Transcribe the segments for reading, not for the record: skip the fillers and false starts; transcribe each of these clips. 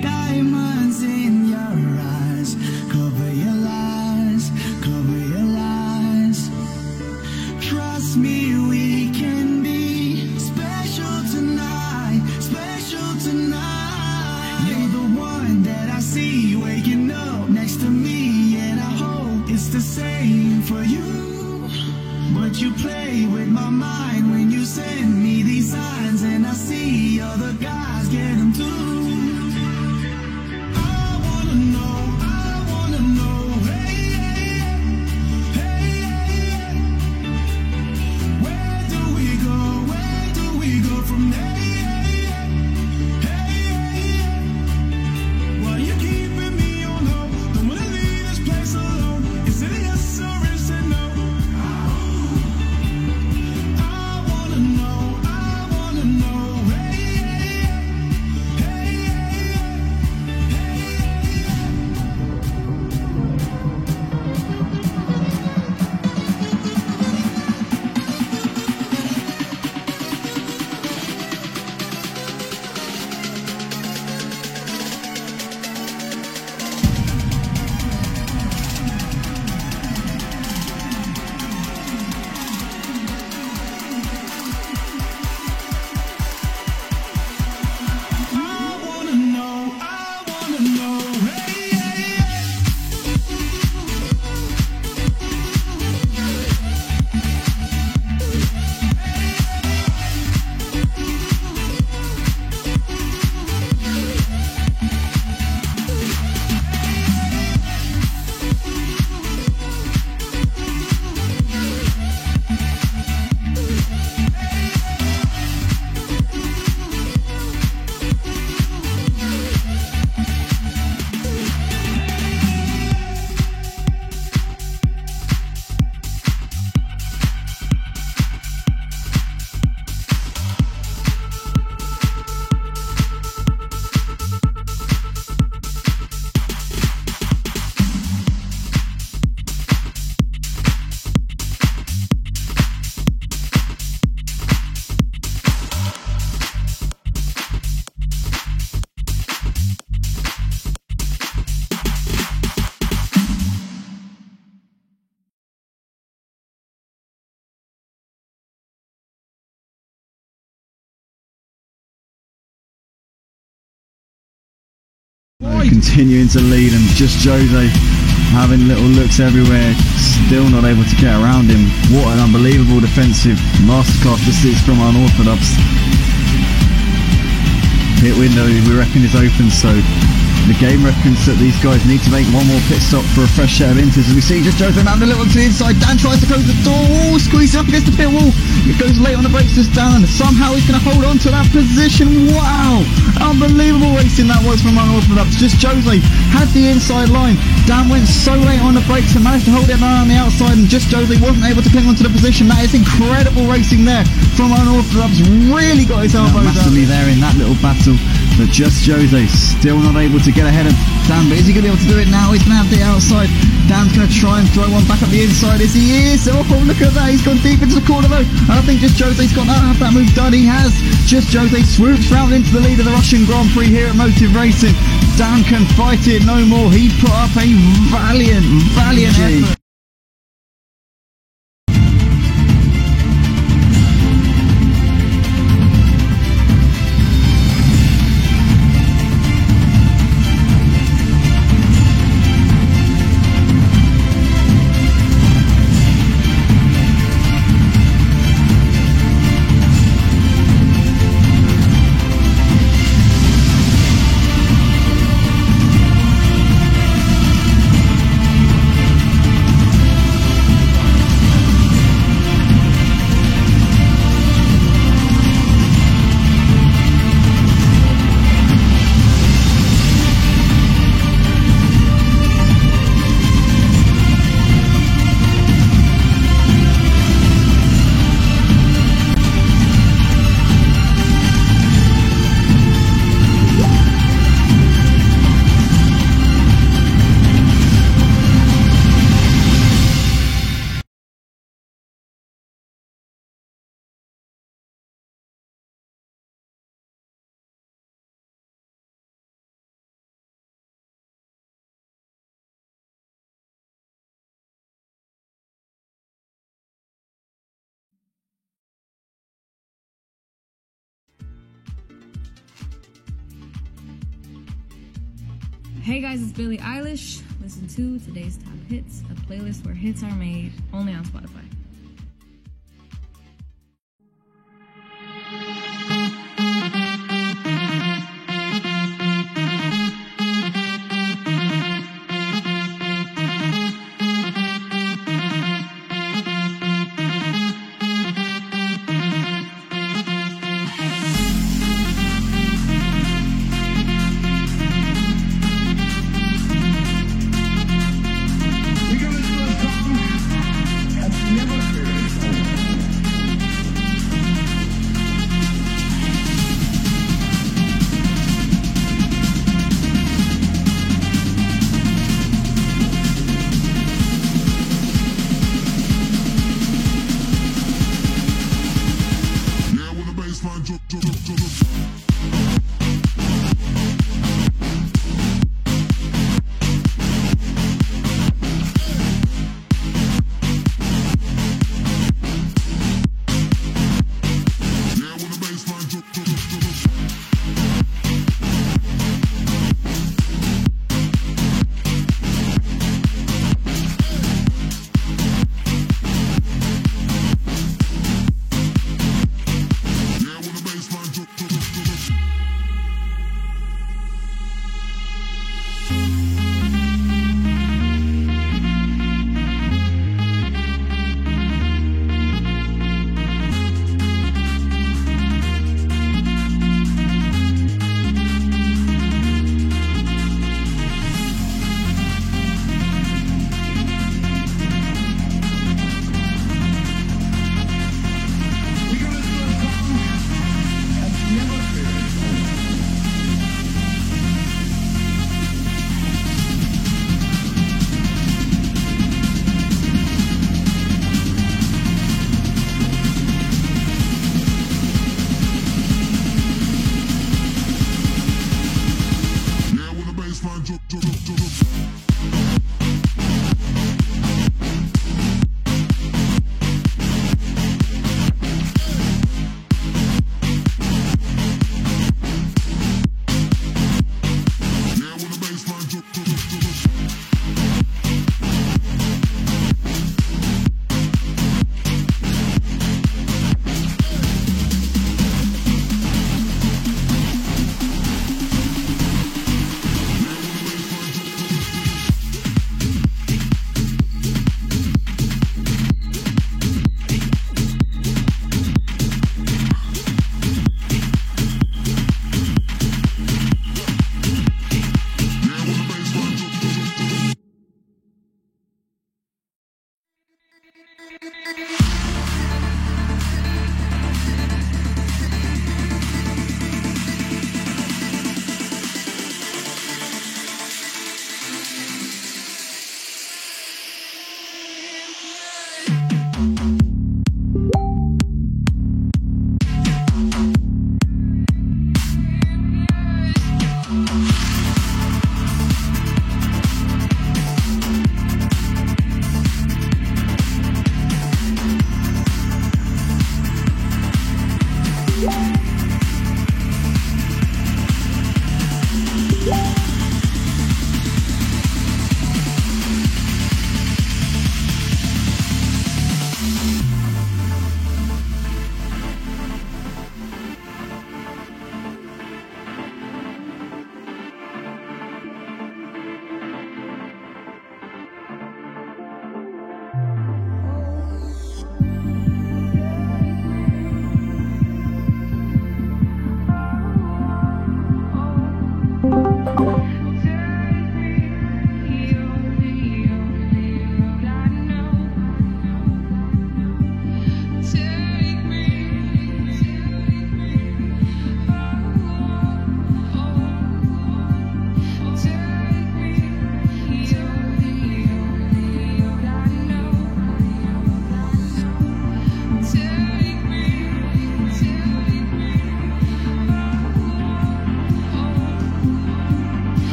Diamonds in your eyes, cover your lies, cover your lies. Trust me, we can be special tonight, special tonight. You're the one that I see waking up next to me, and I hope it's the same for you. But you play with my mind when you send me these signs, and I see other guys get them too. Continuing to lead, and just Jose having little looks everywhere, still not able to get around him. What an unbelievable defensive masterclass this is from Unorthodox. Pit window we reckon is open, so the game reckons that these guys need to make one more pit stop for a fresh set of inters. As we see just Jose around a little to the inside, Dan tries to close the door, squeezes up against the pit wall. It goes late on the brakes this down. Somehow he's going to hold on to that position. Wow, unbelievable racing that was from Unorthodox. Just Jose had the inside line. Dan went so late on the brakes and managed to hold it down on the outside, and just Jose wasn't able to cling onto the position. That is incredible racing there from Unorthodox. Really got his elbows massively there in that little battle, but just Jose still not able to get ahead of Dan. But is he going to be able to do it now? He's going to have the outside. Dan's going to try and throw one back up the inside. As he is, oh look at that, he's gone deep into the corner though. I think just Jose's got to have that move done. He has. Just Jose swoops round into the lead of the Russian Grand Prix here at Motive Racing. Dan can fight it no more. He put up a valiant effort. Hey guys, it's Billie Eilish. Listen to today's top hits, a playlist where hits are made, only on Spotify. We're gonna do a song that's never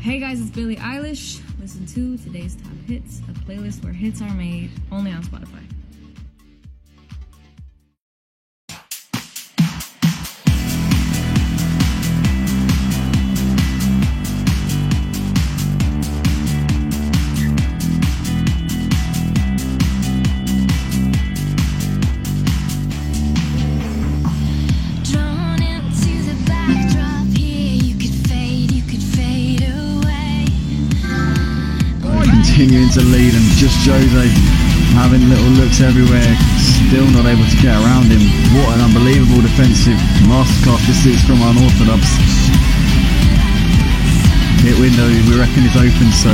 Hey guys, it's Billie Eilish. Listen to today's top hits, a playlist where hits are made, only on Spotify. Continuing to lead, and just Jose having little looks everywhere, still not able to get around him. What an unbelievable defensive masterclass this is from Unorthodox. Pit window, we reckon, is open, so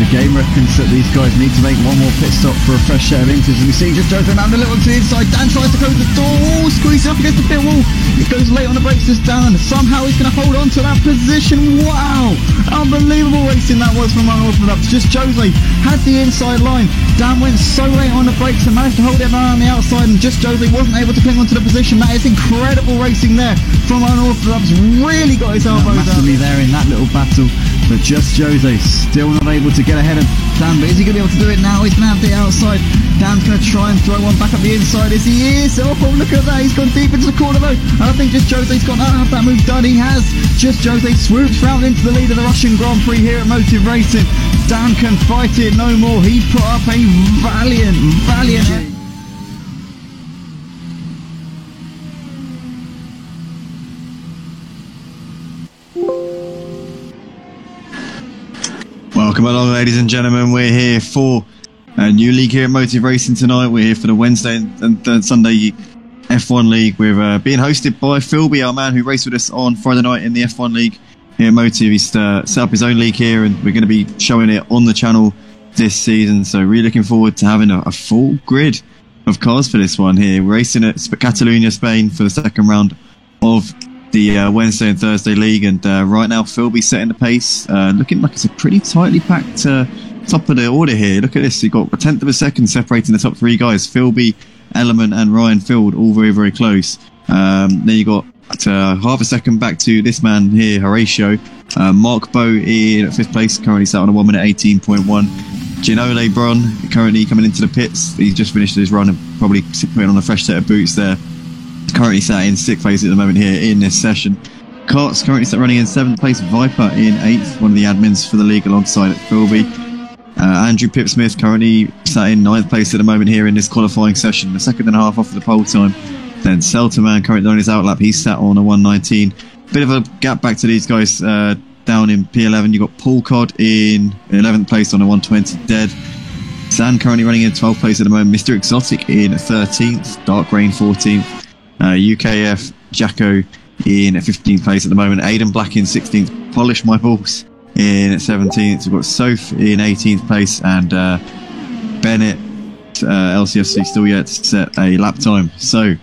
the game reckons that these guys need to make one more pit stop for a fresh set of inters. And we see just Jose around a little to the inside. Dan tries to close the door, squeezes up against the pit wall. It goes late on the brakes, just down. Somehow he's going to hold on to that position. Wow! Unbelievable racing that was from Unorthodox. Just Jose had the inside line. Dan went so late on the brakes and managed to hold it around the outside, and just Jose wasn't able to cling onto the position. That is incredible racing there from Unorthodox. Really got his elbows massively there in that little battle, but just Jose still not able to get ahead of Dan. But is he going to be able to do it now? He's going to have the outside. Dan's going to try and throw one back up the inside. Is he is? Oh, look at that. He's gone deep into the corner though. And I think just Jose's got to have that move done. He has. Just Jose swoops round into the lead of the Russian Grand Prix here at Motive Racing. Dan can fight it no more. He put up a valiant. Welcome along, ladies and gentlemen. We're here for a new league here at Motive Racing tonight. We're here for the Wednesday and Sunday F1 League. We're being hosted by Philby, our man who raced with us on Friday night in the F1 League here at Motive. He's set up his own league here, and we're going to be showing it on the channel this season. So really looking forward to having a full grid of cars for this one here. We're racing at Catalonia, Spain for the second round of the Wednesday and Thursday league, and right now Philby setting the pace, looking like it's a pretty tightly packed top of the order here. Look at this, you've got a tenth of a second separating the top three guys, Philby, Element and Ryan Field, all very, very close. Then you got half a second back to this man here, Horatio. Mark Bow in at 5th place, currently sat on a 1 minute 18.1. Gino Lebron currently coming into the pits. He's just finished his run and probably putting on a fresh set of boots there. Currently sat in 6th place at the moment here in this session. Kart's currently sat running in 7th place. Viper in 8th, one of the admins for the league alongside Philby. Andrew Pipsmith currently sat in 9th place at the moment here in this qualifying session, a second and a half off of the pole time. Then Selterman currently on his outlap, he's sat on a 1:19. Bit of a gap back to these guys down in P11. You've got Paul Codd in 11th place on a 1:20 dead. San currently running in 12th place at the moment. Mr. Exotic in 13th. Dark Rain 14th. UKF Jacko in 15th place at the moment. Aidan Black in 16th. Polish My Balls in 17th. We've got Soph in 18th place, and Bennett LCFC still yet to set a lap time. So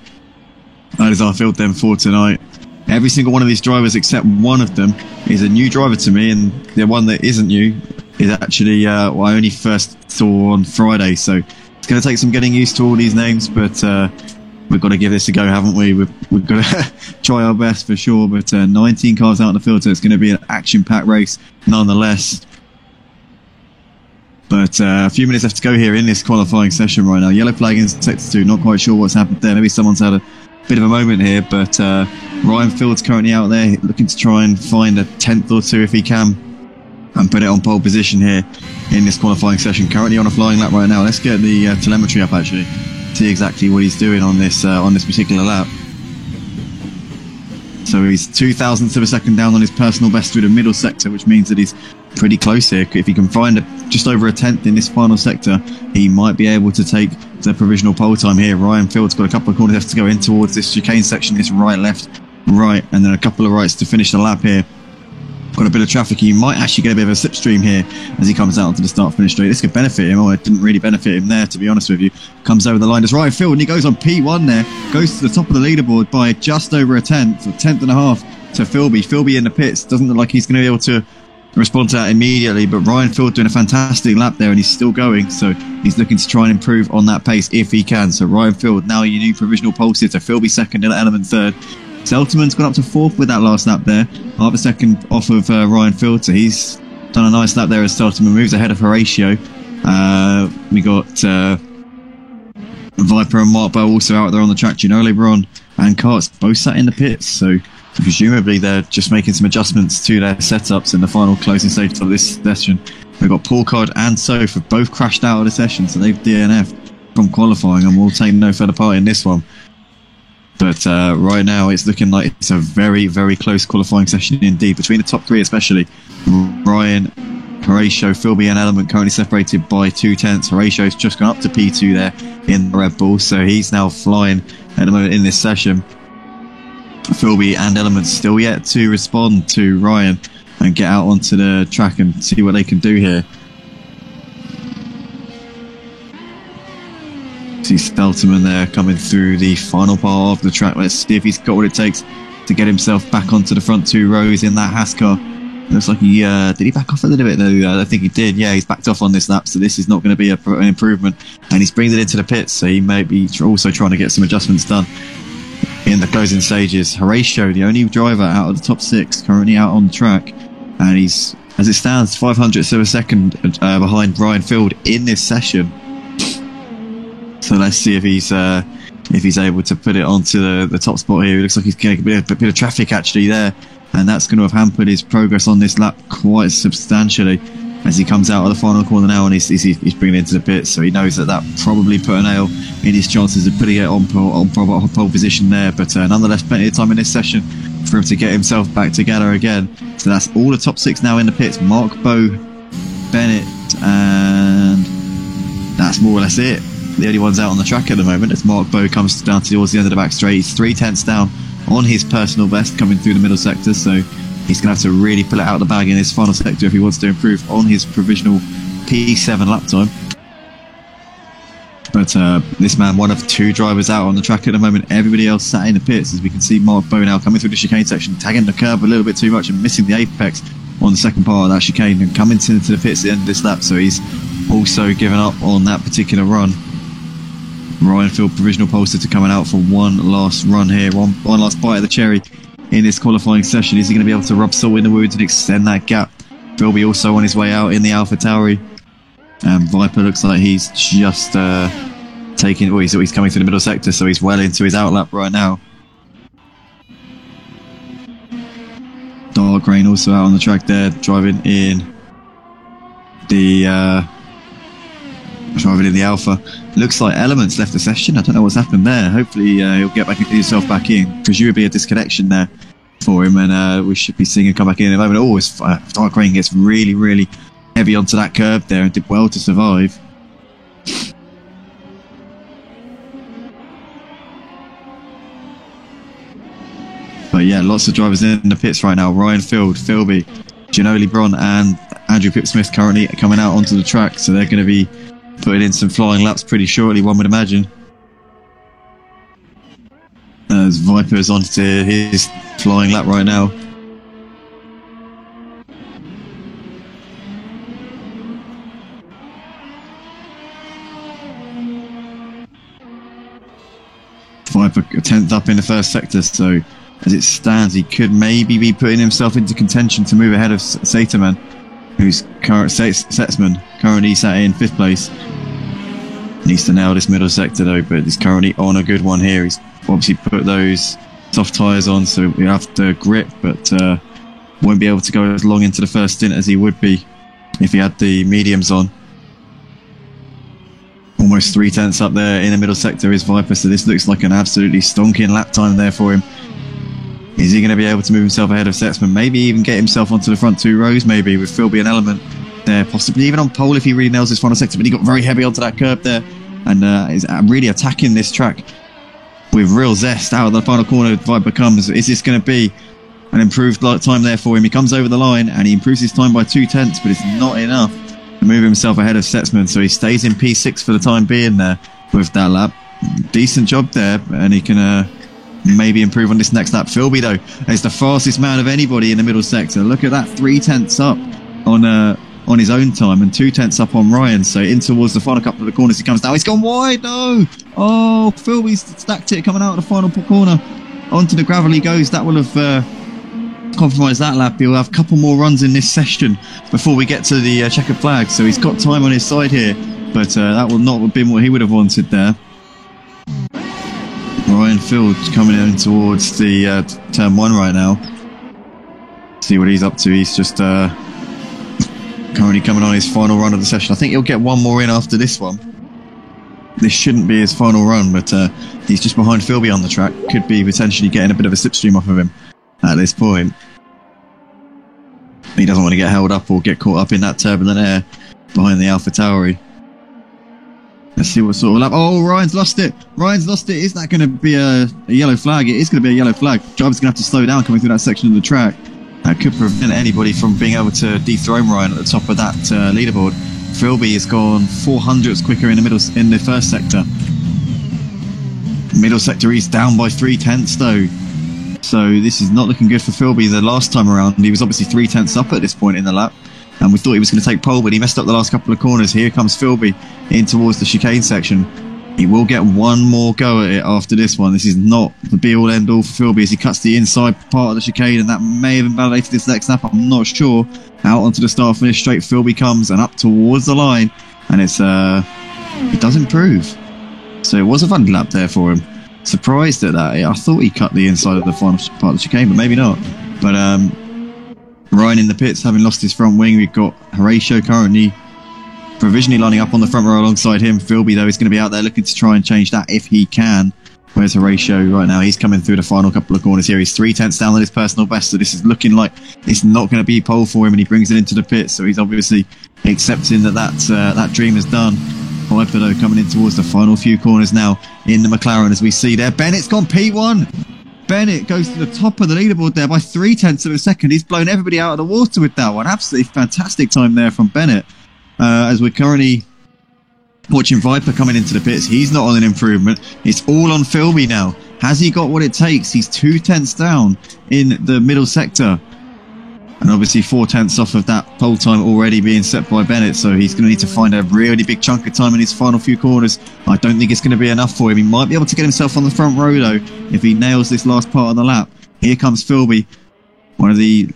that is our field then for tonight. Every single one of these drivers except one of them is a new driver to me, and the one that isn't new is actually what I only first saw on Friday. So it's going to take some getting used to all these names, but we've got to give this a go, haven't we? We've got to try our best for sure. But 19 cars out in the field, so it's going to be an action-packed race nonetheless. But a few minutes left to go here in this qualifying session right now. Yellow flag in sector 2, not quite sure what's happened there. Maybe someone's had a bit of a moment here, but Ryan Field's currently out there looking to try and find a 10th or 2 if he can and put it on pole position here in this qualifying session. Currently on a flying lap right now. Let's get the telemetry up actually, see exactly what he's doing on this particular lap. So he's 0.02 of a second down on his personal best through the middle sector, which means that he's pretty close here. If he can find just over a 10th in this final sector, he might be able to take the provisional pole time here. Ryan Field's got a couple of corners left to go in towards this chicane section, this right, left, right, and then a couple of rights to finish the lap here. Got a bit of traffic. He might actually get a bit of a slipstream here as he comes out onto the start-finish straight. This could benefit him, or it didn't really benefit him there, to be honest with you. Comes over the line as Ryan Field, and he goes on P1 there. Goes to the top of the leaderboard by just over a 10th, or 10th and a half to Philby. Philby in the pits. Doesn't look like he's going to be able to respond to that immediately, but Ryan Field doing a fantastic lap there, and he's still going, so he's looking to try and improve on that pace if he can. So Ryan Field, now your new provisional pole sitter. Philby second, Element third. Selterman's gone up to 4th with that last lap there, half a second off of Ryan Filter. He's done a nice lap there as Selterman moves ahead of Horatio. We got Viper and Mark Bow also out there on the track. Gino Lebron and Karts both sat in the pits, so presumably they're just making some adjustments to their setups in the final closing stages of this session. We've got Paul Codd and Soph have both crashed out of the session, so they've DNF'd from qualifying and will take no further part in this one. But right now it's looking like it's a very, very close qualifying session indeed, between the top 3 especially. Ryan, Horatio, Philby and Element currently separated by 2/10. Horatio's just gone up to P2 there in the Red Bull, so he's now flying at the moment in this session. Philby and Element still yet to respond to Ryan and get out onto the track and see what they can do here. See Stelterman there coming through the final part of the track. Let's see if he's got what it takes to get himself back onto the front 2 rows in that Haas car. Looks like he did he back off a little bit though? I think he did. Yeah, he's backed off on this lap, so this is not going to be an improvement. And he's bringing it into the pits, so he may be also trying to get some adjustments done in the closing stages. Horatio, the only driver out of the top 6 currently out on the track, and he's, as it stands, 500ths of a second behind Ryan Field in this session. So let's see if he's able to put it onto the top spot here. It looks like he's getting a bit of traffic actually there, and that's going to have hampered his progress on this lap quite substantially as he comes out of the final corner now, and he's bringing it into the pits. So he knows that probably put a nail in his chances of putting it on pole position there. But nonetheless, plenty of time in this session for him to get himself back together again. So that's all the top 6 now in the pits. Mark Bow, Bennett, and that's more or less it. The only ones out on the track at the moment as Mark Bow comes down towards the end of the back straight. He's 3/10 down on his personal best coming through the middle sector, so he's going to have to really pull it out of the bag in his final sector if he wants to improve on his provisional P7 lap time. But this man, one of 2 drivers out on the track at the moment. Everybody else sat in the pits, as we can see Mark Bow now coming through the chicane section, tagging the curb a little bit too much and missing the apex on the second part of that chicane and coming into the pits at the end of this lap, so he's also given up on that particular run. Ryan Field provisional pole sitter coming out for one last run here, one last bite of the cherry in this qualifying session. Is he going to be able to rub salt in the wounds and extend that gap? Philby also on his way out in the Alpha Tauri. Viper looks like he's just taking. Well, he's coming through the middle sector, so he's well into his outlap right now. Dark Rain also out on the track there, driving in the Alpha. Looks like Elements left the session. I don't know what's happened there. Hopefully he'll get himself back in. Presumably a disconnection there for him, and we should be seeing him come back in a moment. Oh, Dark Rain gets really, really heavy onto that curb there and did well to survive. But yeah, lots of drivers in the pits right now. Ryan Field, Philby, Ginoli Bron and Andrew Pipsmith currently coming out onto the track, so they're going to be putting in some flying laps pretty shortly, one would imagine. As Viper's onto his flying lap right now. Viper 10th up in the first sector, so as it stands, he could maybe be putting himself into contention to move ahead of Saterman, who's Setsman, currently sat in 5th place. Needs to nail this middle sector though, but he's currently on a good one here. He's obviously put those soft tyres on, so we have to grip, but won't be able to go as long into the first stint as he would be if he had the mediums on. Almost 3/10 up there in the middle sector is Viper, so this looks like an absolutely stonking lap time there for him. Is he going to be able to move himself ahead of Setsman? Maybe even get himself onto the front 2 rows, maybe, with Philby and Element there, possibly even on pole if he really nails this final sector, but he got very heavy onto that curb there and is really attacking this track with real zest. Out of the final corner, Viper comes. Is this going to be an improved time there for him? He comes over the line and he improves his time by 2/10, but it's not enough to move himself ahead of Setsman, so he stays in P6 for the time being there with that lap. Decent job there, and he can maybe improve on this next lap. Philby though is the fastest man of anybody in the middle sector. Look at that, 3/10 up on his own time and 2/10 up on Ryan. So in towards the final couple of the corners he comes down. He's gone wide. No! Oh, Philby's stacked it coming out of the final corner. onto the gravel he goes. That will have compromised that lap. He'll have a couple more runs in this session before we get to the checkered flag, so he's got time on his side here, but that will not have been what he would have wanted there. Ryan Field coming in towards the turn 1 right now. See what he's up to. He's just currently coming on his final run of the session. I think he'll get one more in after this one. This shouldn't be his final run, but he's just behind Philby on the track. Could be potentially getting a bit of a slipstream off of him at this point. He doesn't want to get held up or get caught up in that turbulent air behind the AlphaTauri. Let's see what sort of lap. Oh, Ryan's lost it. Ryan's lost it. Is that going to be a yellow flag? It is going to be a yellow flag. Driver's going to have to slow down coming through that section of the track. That could prevent anybody from being able to dethrone Ryan at the top of that leaderboard. Philby has gone 400ths quicker in the first sector. Middle sector, he's down by 3/10 though. So this is not looking good for Philby. The last time around, he was obviously 3/10 up at this point in the lap, and we thought he was going to take pole, but he messed up the last couple of corners. Here comes Philby in towards the chicane section. He will get one more go at it after this one. This is not the be-all end-all for Philby as he cuts the inside part of the chicane, and that may have invalidated this next lap. I'm not sure. Out onto the start-finish straight, Philby comes and up towards the line, and it does improve. So it was a fun lap there for him. Surprised at that. I thought he cut the inside of the final part of the chicane, but maybe not. But Ryan in the pits, having lost his front wing. We've got Horatio currently provisionally lining up on the front row alongside him. Philby, though, is going to be out there looking to try and change that if he can. Where's Horatio right now? He's coming through the final couple of corners here. He's 3/10 down on his personal best, so this is looking like it's not going to be pole for him, and he brings it into the pit. So he's obviously accepting that dream is done. Viper, though, coming in towards the final few corners now in the McLaren, as we see there. Bennett's gone P1. Bennett goes to the top of the leaderboard there by 0.3 of a second. He's blown everybody out of the water with that one. Absolutely fantastic time there from Bennett. As we're currently watching Viper coming into the pits, he's not on an improvement. It's all on Philby now. Has he got what it takes? He's 0.2 down in the middle sector. And obviously 0.4 off of that pole time already being set by Bennett, so he's going to need to find a really big chunk of time in his final few corners. I don't think it's going to be enough for him. He might be able to get himself on the front row, though, if he nails this last part of the lap. Here comes Philby, one of the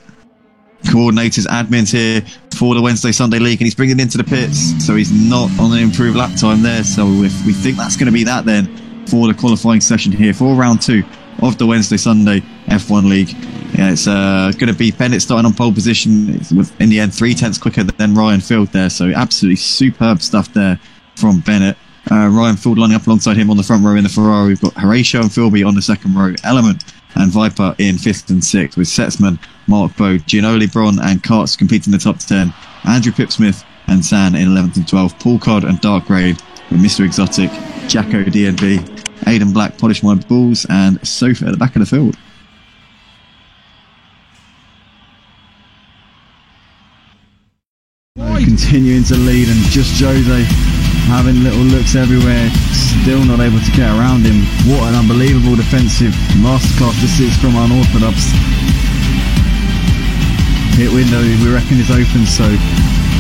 coordinators, admins here for the Wednesday-Sunday League, and he's bringing it into the pits, so he's not on an improved lap time there. So if we think that's going to be that then for the qualifying session here for round 2 of the Wednesday-Sunday F1 League. Yeah, it's going to be Bennett starting on pole position. It's in the end 0.3 quicker than Ryan Field there, so absolutely superb stuff there from Bennett. Ryan Field lining up alongside him on the front row in the Ferrari. We've got Horatio and Philby on the second row, Element and Viper in 5th and 6th, with Setzman, Mark Bowe, Gianoli Bron and Karts completing the top 10. Andrew Pipsmith and San in 11th and 12th. Paul Codd and Dark Raid with Mr. Exotic, Jacko DNB, Aidan Black, Polish My Balls, and Sofa at the back of the field. Continuing to lead, and just Jose having little looks everywhere, still not able to get around him. What an unbelievable defensive masterclass this is from Unorthodox. Pit window, we reckon, is open, so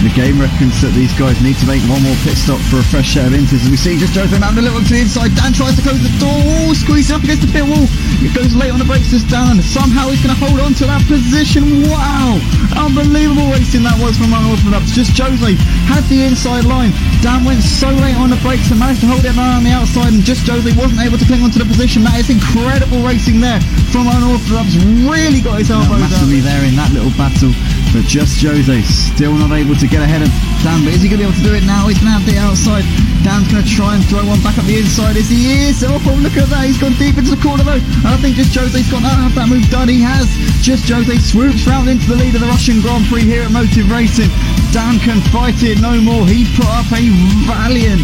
the game reckons that these guys need to make one more pit stop for a fresh set of inters. As we see just Jose around a little to the inside. Dan tries to close the door. Oh, squeeze up against the pit wall. It goes late on the brakes this Dan. Somehow he's going to hold on to that position. Wow! Unbelievable racing that was from Unorthodox. Just Jose had the inside line. Dan went so late on the brakes and managed to hold it on the outside, and just Jose wasn't able to cling onto the position. That is incredible racing there from Unorthodox. Really got his elbows massively there in that little battle. But just Jose still not able to get ahead of Dan. But is he going to be able to do it now? He's going to have the outside. Dan's going to try and throw one back up the inside. As he is. Oh, look at that. He's gone deep into the corner though. And I think just Jose's got to have that move done. He has. Just Jose swoops round into the lead of the Russian Grand Prix here at Motive Racing. Dan can fight it no more. He put up a valiant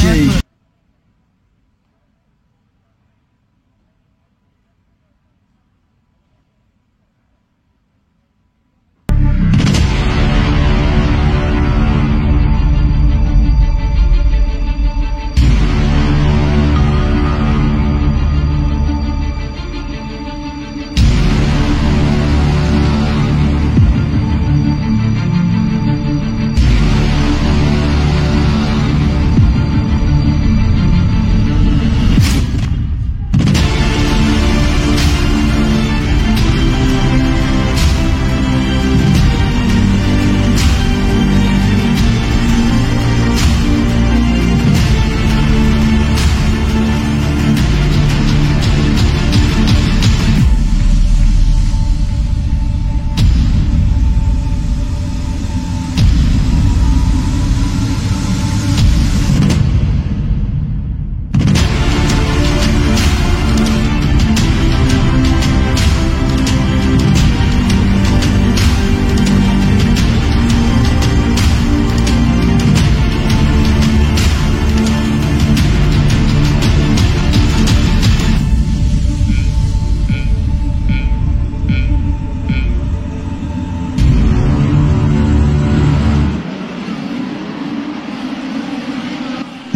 effort.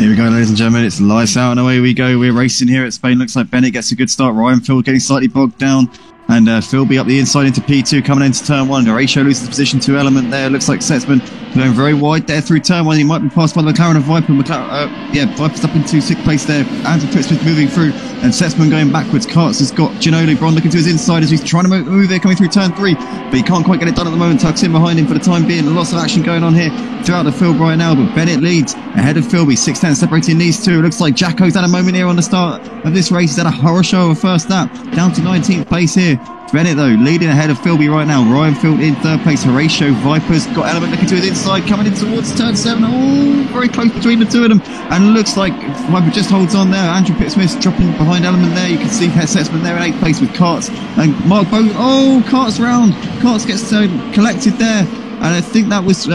Here we go, ladies and gentlemen. It's lights out and away we go. We're racing here at Spain. Looks like Bennett gets a good start. Ryan Field getting slightly bogged down. And Philby up the inside into P2, coming into turn 1. Horatio loses position to Element there. Looks like Setzman going very wide there through turn 1. He might be passed by the McLaren and Viper. Viper's up into 6th place there. Andrew Pitsmith moving through. And Setzman going backwards. Karts has got Ginoli Bron looking to his inside as he's trying to move there, coming through turn 3. But he can't quite get it done at the moment. Tucks in behind him for the time being. Lots of action going on here throughout the field right now. But Bennett leads ahead of Philby. 6-10 separating these two. It looks like Jacko's had a moment here on the start of this race. He's had a horror show of a first lap. Down to 19th place here. Bennett though leading ahead of Philby right now. Ryan Field in 3rd place. Horatio Vipers got Element looking to his inside, coming in towards turn 7. Oh, very close between the two of them, and looks like Viper just holds on there. Andrew Pittsmith dropping behind Element there. You can see Setzman there in 8th place with Karts and Mark Bow. Oh, Karts round. Karts gets collected there. And I think that was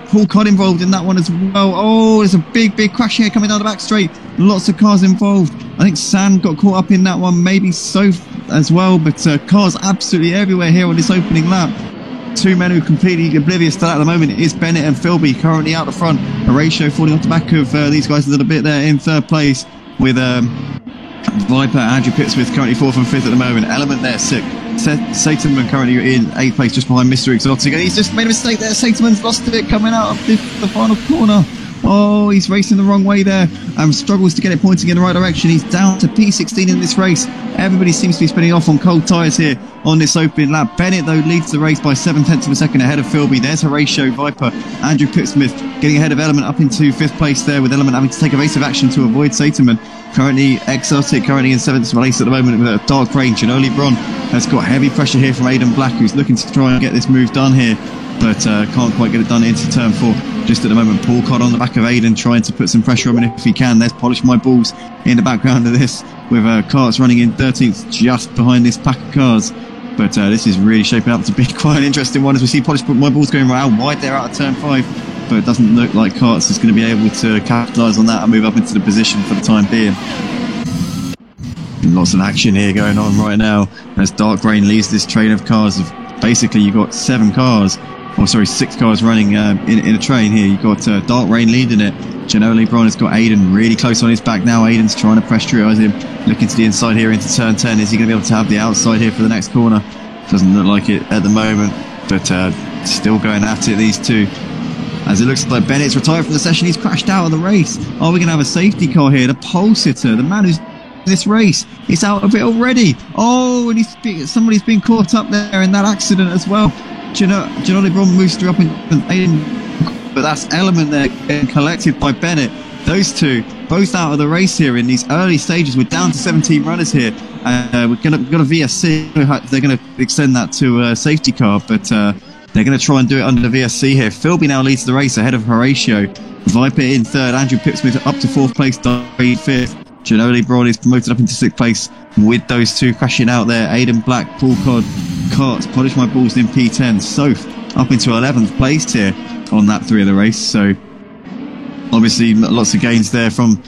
Paul Codd involved in that one as well. Oh, there's a big crash here coming down the back straight. Lots of cars involved. I think Sam got caught up in that one, maybe Soph as well. But cars absolutely everywhere here on this opening lap. Two men who are completely oblivious to that at the moment is Bennett and Philby currently out the front. Horatio falling off the back of these guys a little bit there in 3rd place with Viper. Andrew Pittsmith currently 4th and 5th at the moment. Element there 6th. Satanman currently in 8th place just behind Mr. Exotic, and he's just made a mistake there. Satanman's lost it coming out of the final corner. Oh, he's racing the wrong way there and struggles to get it pointing in the right direction. He's down to P16 in this race. Everybody seems to be spinning off on cold tyres here on this opening lap. Bennett though leads the race by 7/10 of a second ahead of Philby. There's Horatio Viper. Andrew Pittsmith getting ahead of Element up into 5th place there, with Element having to take evasive action to avoid Satanman. Currently Exotic currently in 7th place at the moment with a Dark Rain. Ginoli Bron has got heavy pressure here from Aidan Black, who's looking to try and get this move done here, but can't quite get it done into turn 4 just at the moment. Paul Codd on the back of Aidan trying to put some pressure on him if he can. There's Polish My Balls in the background of this with Karts running in 13th just behind this pack of cars. But this is really shaping up to be quite an interesting one as we see Polish My Balls going right out wide there out of turn 5, but it doesn't look like Karts is going to be able to capitalise on that and move up into the position for the time being. Lots of action here going on right now as Dark Rain leads this train of cars. Basically you've got 6 cars running in a train here. You've got Dark Rain leading it. Ginoli Bron has got Aidan really close on his back now. Aidan's trying to pressurize him, looking to the inside here into turn 10. Is he going to be able to have the outside here for the next corner? Doesn't look like it at the moment, but still going at it, these two. As it looks like Bennett's retired from the session, he's crashed out of the race. Oh, we're going to have a safety car here. The pole sitter, the man who's this race, is out of it already. Oh, and somebody's been caught up there in that accident as well. Ginoli Bron moves through up in Aidan, but that's Element there getting collected by Bennett. Those two both out of the race here in these early stages. We're down to 17 runners here. We've got a VSC. They're going to extend that to a safety car, but they're going to try and do it under the VSC here. Philby now leads the race ahead of Horatio. Viper in 3rd. Andrew Pipsmith up to 4th place. Dark 5th. Ginoli Bron is promoted up into 6th place with those two crashing out there. Aidan Black, Paul Codd, Karts, Polish My Balls in P10. Soph up into 11th place here on lap 3 of the race. So obviously lots of gains there from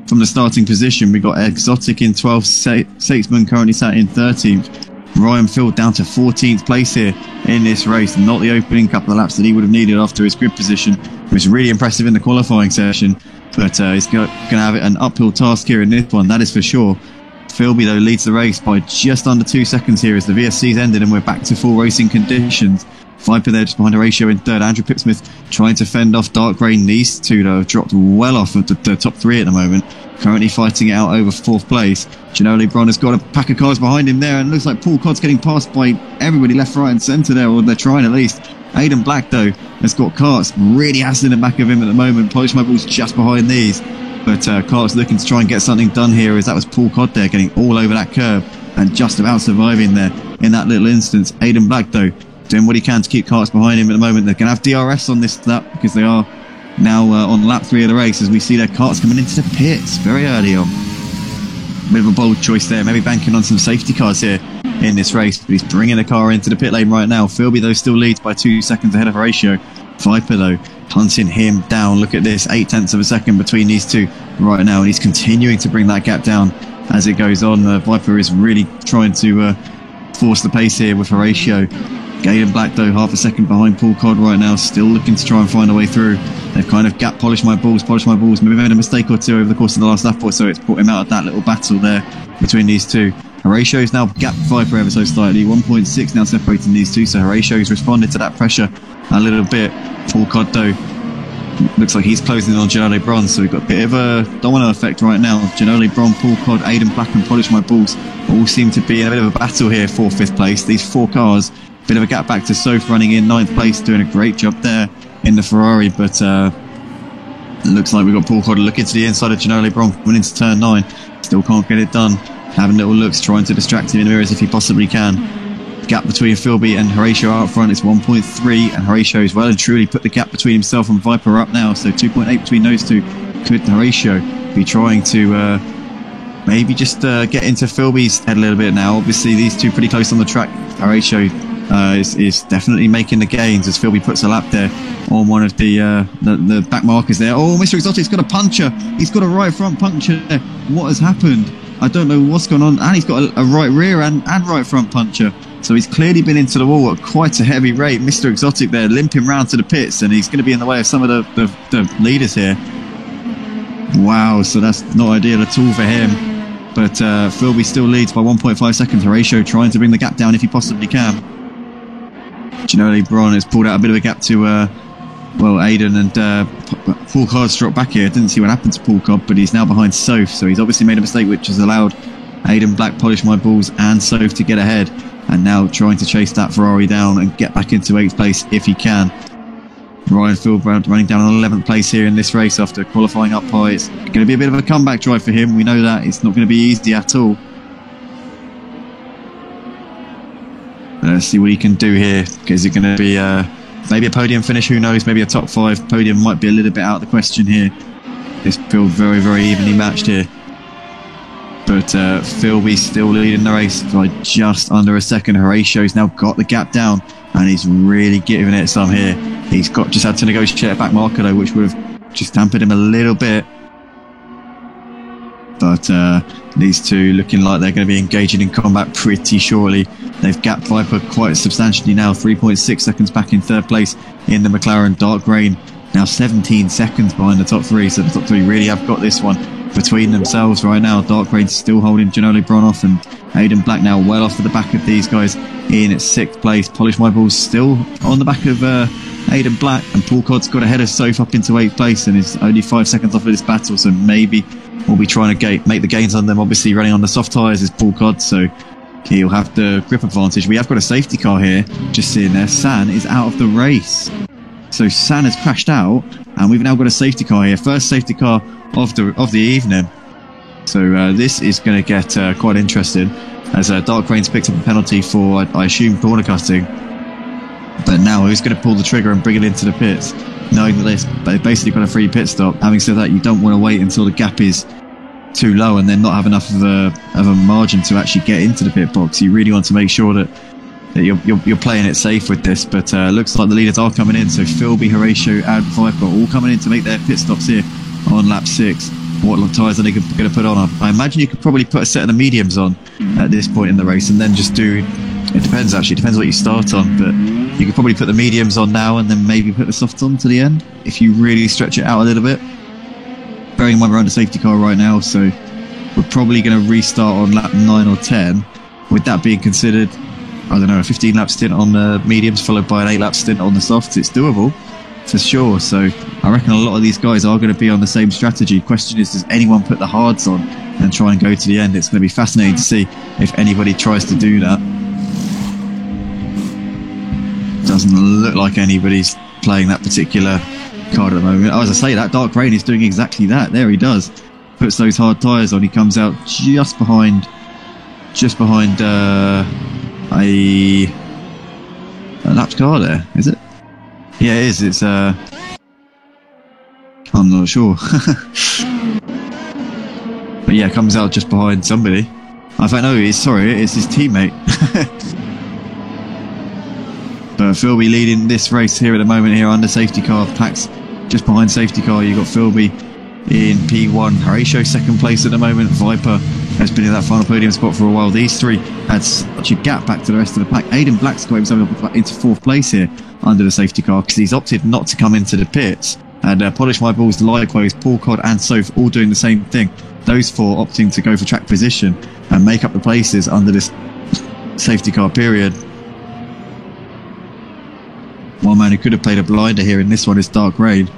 the starting position. We got Exotic in 12th, Satesman currently sat in 13th. Ryan Field down to 14th place here in this race. Not the opening couple of laps that he would have needed after his grid position. It was really impressive in the qualifying session, but he's going to have an uphill task here in this one, that is for sure. Philby though leads the race by just under 2 seconds here as the VSC's ended and we're back to full racing conditions. Viper there just behind Horatio in 3rd. Andrew Pipsmith trying to fend off Dark Rain. These two though have dropped well off of the top 3 at the moment, currently fighting it out over 4th place. Ginoli Bron has got a pack of cars behind him there, and it looks like Paul Codd's getting passed by everybody left, right and centre there, or they're trying at least. Aidan Black though has got Karts really hassling the back of him at the moment. Polish My Balls just behind these, but Karts looking to try and get something done here, as that was Paul Codd there getting all over that curb and just about surviving there in that little instance. Aidan Black though doing what he can to keep Karts behind him at the moment. They're going to have DRS on this lap because they are now on lap 3 of the race, as we see their Karts coming into the pits very early on. Bit of a bold choice there, maybe banking on some safety cars here in this race, but he's bringing the car into the pit lane right now. Philby though still leads by 2 seconds ahead of Horatio. Viper though hunting him down. Look at this, 0.8 of a second between these two right now, and he's continuing to bring that gap down as it goes on. Viper is really trying to force the pace here with Horatio. Aidan Black though half a second behind Paul Codd right now, still looking to try and find a way through They've kind of gap polished my balls, maybe made a mistake or two over the course of the last lap or so. It's brought him out of that little battle there between these two. Horatio's now gapped Viper ever so slightly, 1.6 now separating these two, so Horatio's responded to that pressure a little bit. Paul Codd though, looks like he's closing in on Ginole Bron, so we've got a bit of a domino effect right now. Ginole Bron, Paul Codd, Aidan Black and Polish My Balls all seem to be in a bit of a battle here for 5th place. These 4 cars, bit of a gap back to Soph running in 9th place, doing a great job there in the Ferrari, but it looks like we've got Paul Codd looking to the inside of Ginole Bron coming into turn 9. Still can't get it done. Having little looks, trying to distract him in the mirrors if he possibly can. Gap between Philby and Horatio out front is 1.3, and Horatio has well and truly put the gap between himself and Viper up now, so 2.8 between those two. Could Horatio be trying to maybe just get into Philby's head a little bit now? Obviously these two pretty close on the track. Horatio is definitely making the gains as Philby puts a lap there on one of the back markers there. Oh, Mr. Exotic's got a puncture. He's got a right front puncture there. What has happened? I don't know what's going on. And he's got a right rear and right front puncture. So he's clearly been into the wall at quite a heavy rate. Mr. Exotic there limping round to the pits, and he's going to be in the way of some of the leaders here. Wow, so that's not ideal at all for him. But Philby still leads by 1.5 seconds. Horatio trying to bring the gap down if he possibly can. Ginole Bron has pulled out a bit of a gap to Aidan, and Paul Codd's dropped back here. Didn't see what happened to Paul Codd, but he's now behind Soph, so he's obviously made a mistake which has allowed Aidan Black, Polish My Balls and Soph to get ahead, and now trying to chase that Ferrari down and get back into 8th place if he can. Ryan Philbrand running down on 11th place here in this race after qualifying up high. It's going to be a bit of a comeback drive for him. We know that. It's not going to be easy at all. But let's see what he can do here. Is it going to be maybe a podium finish? Who knows? Maybe a top 5 podium might be a little bit out of the question here. This feels very, very evenly matched here. But Philby's still leading the race by just under a second. Horatio's now got the gap down, and he's really giving it some here. He's just had to negotiate a back marker though, which would have just hampered him a little bit. But these two looking like they're going to be engaging in combat pretty shortly. They've gapped Viper quite substantially now, 3.6 seconds back in 3rd place in the McLaren. Dark Rain now 17 seconds behind the top 3, so the top 3 really have got this one between themselves right now. Dark Rain still holding Ginole Bron off, and Aidan Black now well off of the back of these guys in 6th place. Polish My Balls still on the back of Aidan Black, and Paul Codd's got ahead of Soph up into 8th place and is only 5 seconds off of this battle, so maybe we'll be trying to make the gains on them. Obviously running on the soft tyres is Paul Codd, so he'll have the grip advantage. We have got a safety car here, just seeing there. San is out of the race, so San has crashed out, and we've now got a safety car here, first safety car of the evening. So this is going to get quite interesting, as Dark Rain's picked up a penalty for, I assume, corner cutting. But now who's going to pull the trigger and bring it into the pits, knowing that they've basically got a free pit stop? Having said that, you don't want to wait until the gap is too low and then not have enough of a margin to actually get into the pit box. You really want to make sure that you're playing it safe with this. But looks like the leaders are coming in, so Philby, Horatio and Viper all coming in to make their pit stops here on lap 6. What tyres are they going to put on? I imagine you could probably put a set of the mediums on at this point in the race, and then just do, it depends actually, it depends what you start on, but you could probably put the mediums on now and then maybe put the softs on to the end if you really stretch it out a little bit. Bearing in mind we're under safety car right now, so we're probably going to restart on lap 9 or 10. With that being considered, I don't know, a 15 lap stint on the mediums followed by an 8 lap stint on the softs, it's doable for sure. So I reckon a lot of these guys are going to be on the same strategy. Question is, does anyone put the hards on and try and go to the end? It's going to be fascinating to see if anybody tries to do that. Doesn't look like anybody's playing that particular card at the moment. As I say, that Dark Rain is doing exactly that. There he does. Puts those hard tyres on. He comes out just behind a lapped car there, is it? Yeah, it is. It's I'm not sure. But yeah, comes out just behind somebody. In fact, no, it's his teammate. But Philby leading this race here at the moment here under safety car. Pax just behind safety car. You've got Philby in P1. Horatio second place at the moment. Viper has been in that final podium spot for a while. These three had such a gap back to the rest of the pack. Aidan Black's got himself into 4th place here under the safety car because he's opted not to come into the pits And Polish My Balls, likewise, Paul Codd and Soph all doing the same thing. Those 4 opting to go for track position and make up the places under this safety car period. One man who could have played a blinder here in this one is Dark Rain.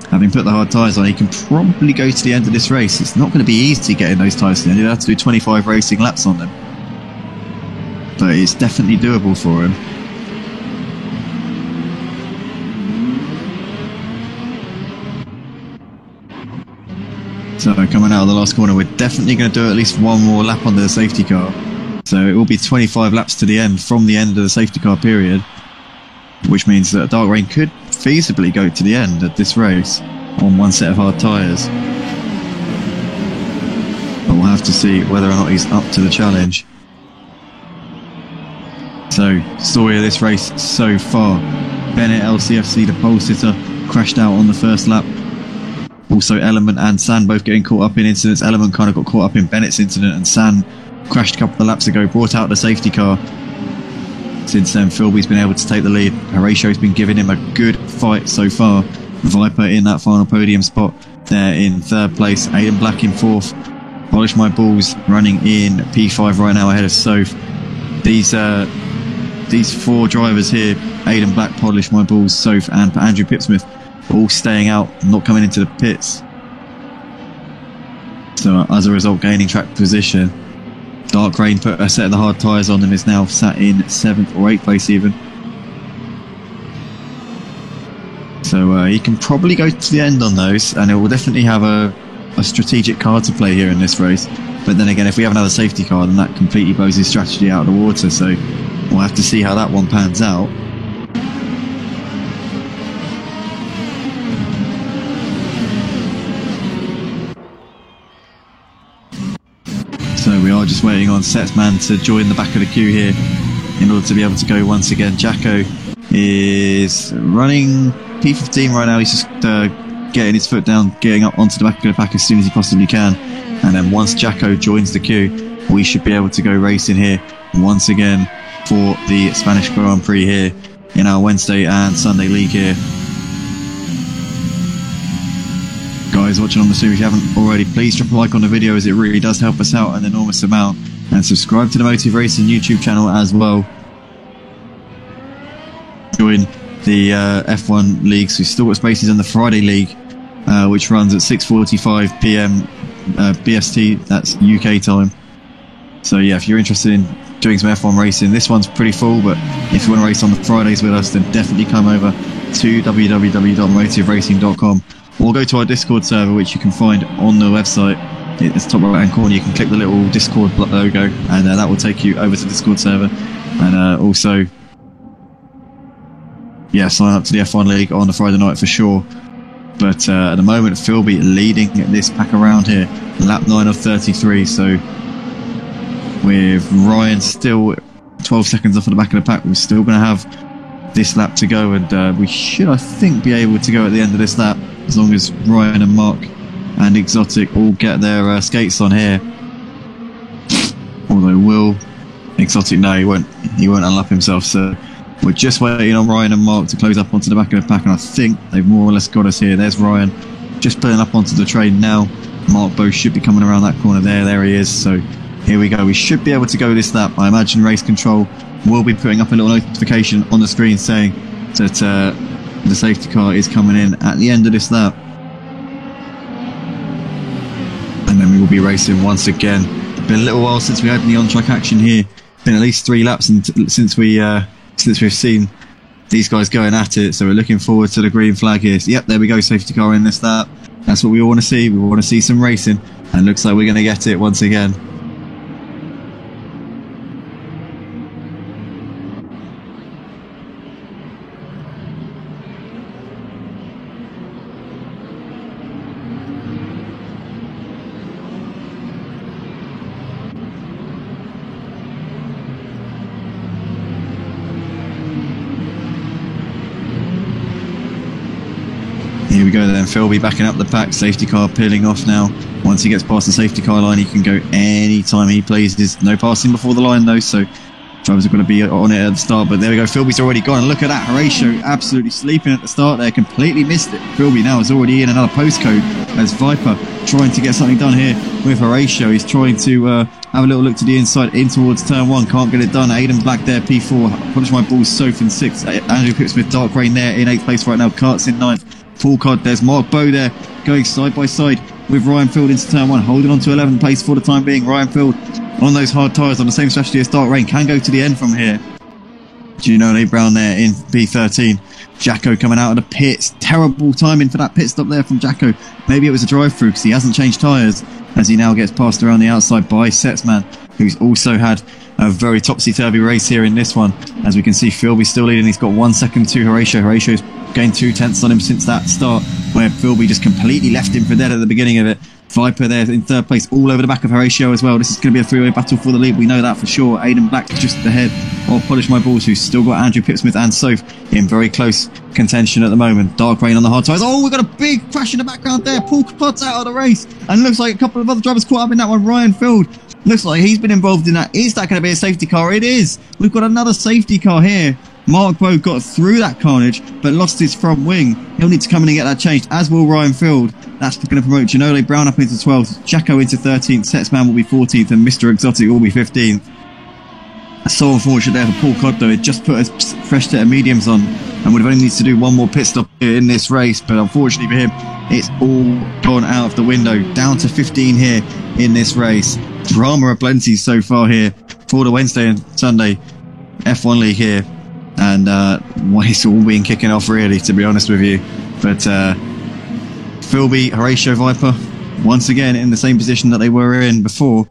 Having put the hard tyres on, he can probably go to the end of this race. It's not going to be easy getting those tyres to the end. He'll have to do 25 racing laps on them. But it's definitely doable for him. So coming out of the last corner, we're definitely going to do at least one more lap under the safety car. So it will be 25 laps to the end from the end of the safety car period, which means that Dark Rain could feasibly go to the end of this race on one set of hard tyres. But we'll have to see whether or not he's up to the challenge. So, story of this race so far. Bennett LCFC, the pole sitter, crashed out on the first lap. Also Element and San both getting caught up in incidents. Element kind of got caught up in Bennett's incident, and San crashed a couple of laps ago, brought out the safety car. Since then, Philby's been able to take the lead. Horatio's been giving him a good fight so far. Viper in that final podium spot there in 3rd place. Aiden Black in 4th. Polish My Balls running in P5 right now ahead of Soph. These 4 drivers here, Aiden Black, Polish My Balls, Soph and Andrew Pipsmith, all staying out, not coming into the pits. So as a result, gaining track position. Dark Rain put a set of the hard tyres on and is now sat in 7th or 8th place even. So he can probably go to the end on those, and it will definitely have a strategic card to play here in this race. But then again, if we have another safety car, then that completely blows his strategy out of the water. So we'll have to see how that one pans out. So we are just waiting on Setsman to join the back of the queue here in order to be able to go once again. Jacko is running P15 right now. He's just getting his foot down, getting up onto the back of the pack as soon as he possibly can. And then once Jacko joins the queue, we should be able to go racing here once again for the Spanish Grand Prix here in our Wednesday and Sunday league here. Guys watching on the stream, if you haven't already, please drop a like on the video, as it really does help us out an enormous amount, and subscribe to the Motive Racing YouTube channel as well. Join the F1 leagues. We've still got spaces in the Friday league, which runs at 6:45 PM BST, that's UK time. So yeah, if you're interested in doing some F1 racing, this one's pretty full, but if you want to race on the Fridays with us, then definitely come over to www.motiveracing.com. or go to our Discord server, which you can find on the website. It's top right hand corner. You can click the little Discord logo, and that will take you over to the Discord server. And also, yeah, sign up to the F1 League on the Friday night for sure. But at the moment, Philby leading this pack around here, lap 9 of 33. So with Ryan still 12 seconds off at the back of the pack, we're still going to have this lap to go, and we should, I think, be able to go at the end of this lap, as long as Ryan and Mark and Exotic all get their skates on here. Although will Exotic, no, he won't unlap himself. So we're just waiting on Ryan and Mark to close up onto the back of the pack, and I think they've more or less got us here. There's Ryan just pulling up onto the train now. Mark Bow should be coming around that corner there he is. So here we go, we should be able to go this lap. I imagine Race Control will be putting up a little notification on the screen saying that the safety car is coming in at the end of this lap, and then we will be racing once again. It's been a little while since we had any on-track action here. Been at least 3 laps since we've seen these guys going at it, so we're looking forward to the green flag here. So, yep, there we go, safety car in this lap. That's what we want to see. We want to see some racing, and it looks like we're going to get it once again. Here we go then, Philby backing up the pack, safety car peeling off now. Once he gets past the safety car line, he can go anytime he pleases. No passing before the line though, so drivers are going to be on it at the start, but there we go. Philby's already gone, and look at that. Horatio absolutely sleeping at the start there, completely missed it. Philby now is already in another postcode as Viper trying to get something done here with Horatio. He's trying to have a little look to the inside in towards turn 1, can't get it done. Aiden Black there, P4, Polish My Balls, Soph in 6th, Andrew Pipsmith, Dark Rain there in 8th place right now, Karts in 9th, Full Cod, there's Mark Bow there going side by side with Ryan Field into turn 1, holding on to 11th place for the time being. Ryan Field on those hard tyres on the same strategy as Dark Rain, can go to the end from here. Ginole Brown there in P13. Jacko coming out of the pits. Terrible timing for that pit stop there from Jacko. Maybe it was a drive-through because he hasn't changed tyres as he now gets passed around the outside by Setsman, who's also had a very topsy-turvy race here in this one. As we can see, Philby still leading. He's got 1 second to Horatio. Horatio's gained 2 tenths on him since that start, where Philby just completely left him for dead at the beginning of it. Viper there in 3rd place, all over the back of Horatio as well. This is going to be a 3-way battle for the lead. We know that for sure. Aiden Black just ahead of Polish My Balls, who's still got Andrew Pipsmith and Soph in very close contention at the moment. Dark Rain on the hard tyres. Oh, we've got a big crash in the background there. Paul Capot's out of the race, and looks like a couple of other drivers caught up in that one. Ryan Field looks like he's been involved in that. Is that going to be a safety car? It is. We've got another safety car here. Mark Bow got through that carnage but lost his front wing. He'll need to come in and get that changed, as will Ryan Field. That's going to promote Ginole Brown up into 12th, Jacko into 13th, Setsman will be 14th, and Mr. Exotic will be 15th. So unfortunate there for Paul Codd though. It just put a fresh set of mediums on and would have only needs to do one more pit stop here in this race, but unfortunately for him it's all gone out of the window. Down to 15 here in this race. Drama aplenty so far here for the Wednesday and Sunday F1 League here. And it's all been kicking off really, to be honest with you. But Philby, Horatio, Viper once again in the same position that they were in before.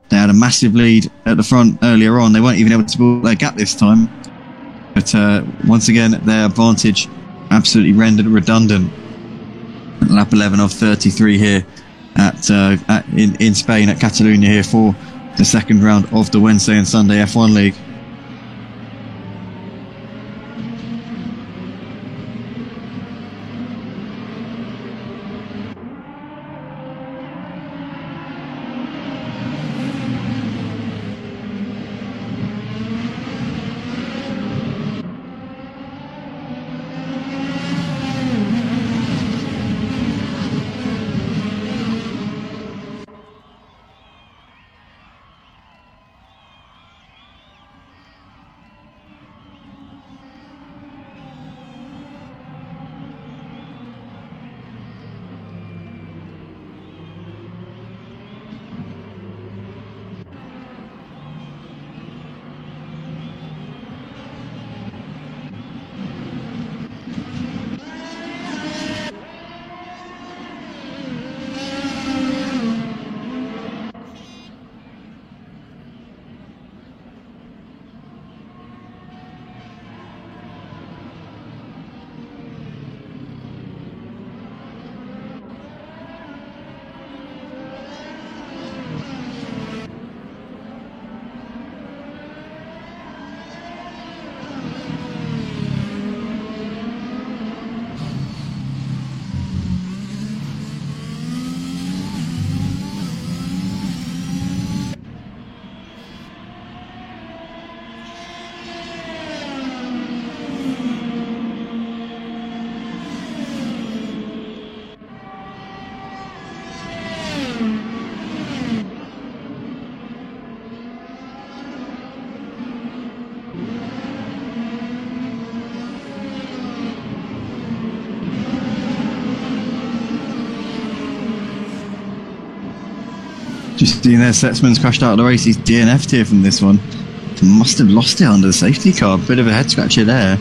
They had a massive lead at the front earlier on. They weren't even able to build their gap this time. But once again, their advantage absolutely rendered redundant. Lap 11 of 33 here in Spain at Catalonia here for the second round of the Wednesday and Sunday F1 League. Just seeing there, Setsman's crashed out of the race. He's DNF'd here from this one. Must have lost it under the safety car. Bit of a head scratcher there.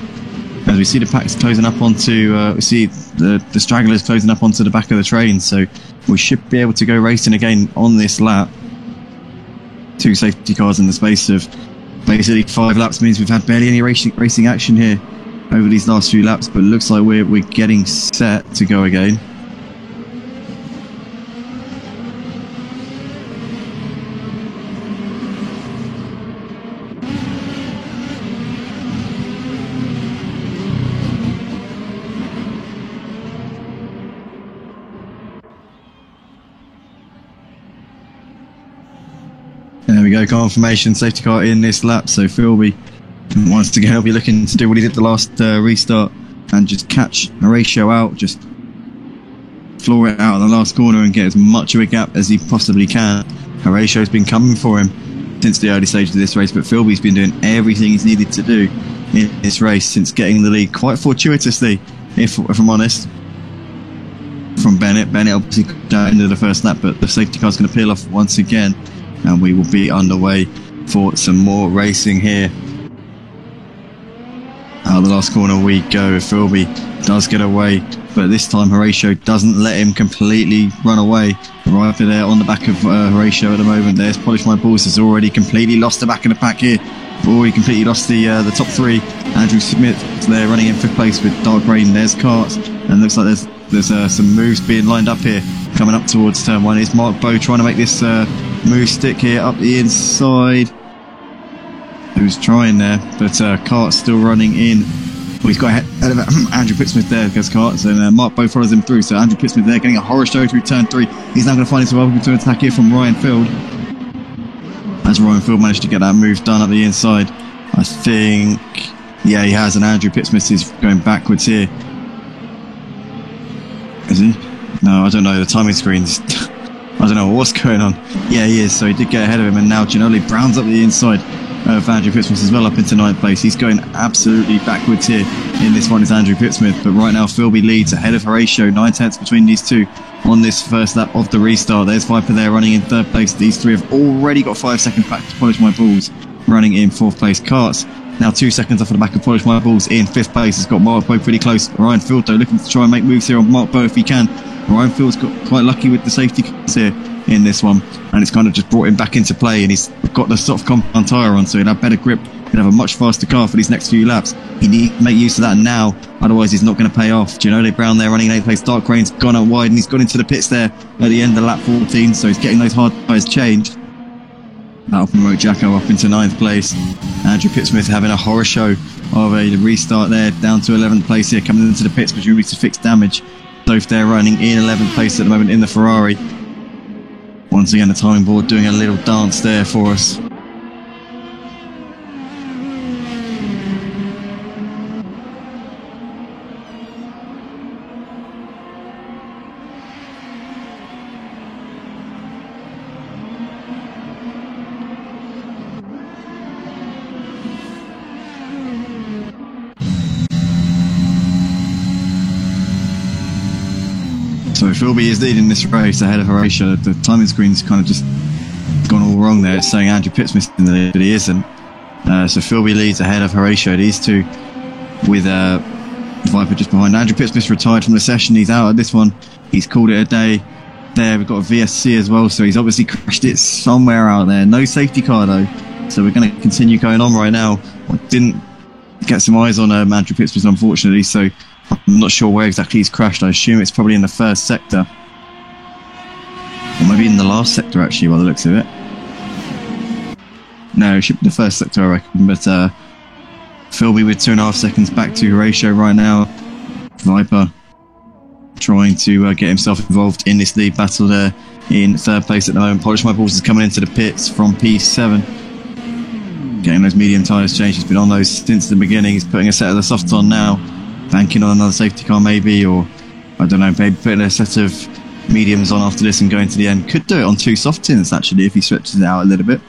As we see the packs closing up onto, we see the stragglers closing up onto the back of the train. So we should be able to go racing again on this lap. 2 safety cars in the space of basically 5 laps means we've had barely any racing action here over these last few laps. But it looks like we're getting set to go again. There we we go, confirmation, safety car in this lap. So Philby, once again, he'll be looking to do what he did the last restart and just catch Horatio out, just floor it out in the last corner and get as much of a gap as he possibly can. Horatio's been coming for him since the early stages of this race, but Philby's been doing everything he's needed to do in this race since getting the lead quite fortuitously, if I'm honest, from Bennett. Bennett obviously down into the first lap, but the safety car's going to peel off once again, and we will be underway for some more racing here. Out of the last corner we go. Philby does get away, but this time Horatio doesn't let him completely run away. Right there on the back of Horatio at the moment. There's Polish My Balls has already completely lost the back of the pack here. Already completely lost the top three. Andrew Smith there running in 5th place with Dark Rain. There's Karts, and looks like there's some moves being lined up here coming up towards turn 1. Is Mark Bowe trying to make this move stick here up the inside. Who's trying there, but Karts still running in. Well, he's got ahead of Andrew Pittsmith there, goes Karts, and Mark Bowe follows him through. So Andrew Pittsmith there getting a horror show through turn 3. He's now going to find himself open to attack here from Ryan Field. As Ryan Field managed to get that move done up the inside, I think, yeah, he has, and Andrew Pittsmith is going backwards here. Is he? No, I don't know. The timing screen's I don't know what's going on. Yeah, he is. So he did get ahead of him, and now Ginoli Brown's up the inside of Andrew Pittsmith as well, up into 9th place. He's going absolutely backwards here in this one. Is Andrew Pittsmith, but right now Philby leads ahead of Horatio, 9 tenths between these two on this first lap of the restart. There's Viper there running in 3rd place. These three have already got 5 seconds back to Polish My Balls running in 4th place. Karts now 2 seconds off of the back of Polish My Balls in 5th place. Has got Mark Bowe pretty close. Ryan Field though looking to try and make moves here on Mark Bowe if he can. Ryan Field's got quite lucky with the safety cars here in this one, and it's kind of just brought him back into play, and he's got the soft compound tyre on, so he'll have better grip, he'll have a much faster car for these next few laps. He needs to make use of that now, otherwise he's not going to pay off. Ginoli Brown there running in 8th place. Dark Rain's gone out wide, and he's gone into the pits there at the end of lap 14, so he's getting those hard tyres changed. That'll promote Jacko up into 9th place. Andrew Pittsmith having a horror show of a restart there, down to 11th place here, coming into the pits presumably to fix damage. Both there running in 11th place at the moment in the Ferrari. Once again, the timing board doing a little dance there for us. So Philby is leading this race ahead of Horatio. The timing screen's kind of just gone all wrong there. It's saying Andrew Pittsmith in the lead, but he isn't. So Philby leads ahead of Horatio. These two with Viper just behind. Andrew Pittsmith retired from the session. He's out of this one. He's called it a day. There we've got a VSC as well, so he's obviously crashed it somewhere out there. No safety car though, so we're going to continue going on right now. I didn't get some eyes on Andrew Pittsmith, unfortunately, so I'm not sure where exactly he's crashed. I assume it's probably in the first sector, or maybe in the last sector actually, by the looks of it. No, it should be the first sector, I reckon. But Philby with 2.5 seconds back to Horatio right now. Viper trying to get himself involved in this lead battle there in 3rd place at the moment. Polish My Balls is coming into the pits from P7, getting those medium tyres changed. He's been on those since the beginning. He's putting a set of the softs on now, banking on another safety car maybe, or I don't know, maybe putting a set of mediums on after this and going to the end. Could do it on 2 soft tins actually if he stretches it out a little bit.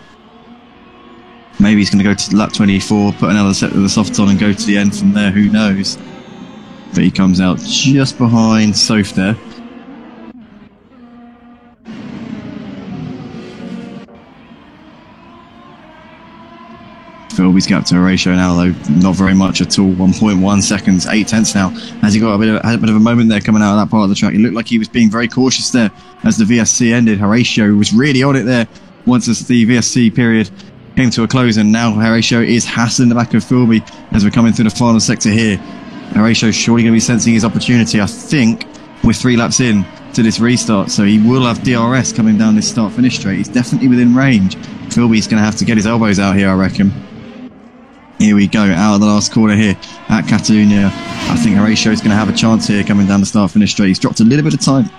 Maybe he's going to go to lap 24, put another set of the softs on and go to the end from there, who knows. But he comes out just behind Soph there. Philby's gap to Horatio now though, not very much at all. 1.1 seconds, 8 tenths now. Has he got a bit of a moment there coming out of that part of the track? It looked like he was being very cautious there as the VSC ended. Horatio was really on it there once the VSC period came to a close, and now Horatio is hassling the back of Philby as we're coming through the final sector here. Horatia's surely going to be sensing his opportunity. I think we're 3 laps in to this restart, so he will have DRS coming down this start-finish straight. He's definitely within range. Philby's going to have to get his elbows out here, I reckon. Here we go, out of the last corner here at Catalunya. I think Horatio's going to have a chance here coming down the start-finish straight. He's dropped a little bit of time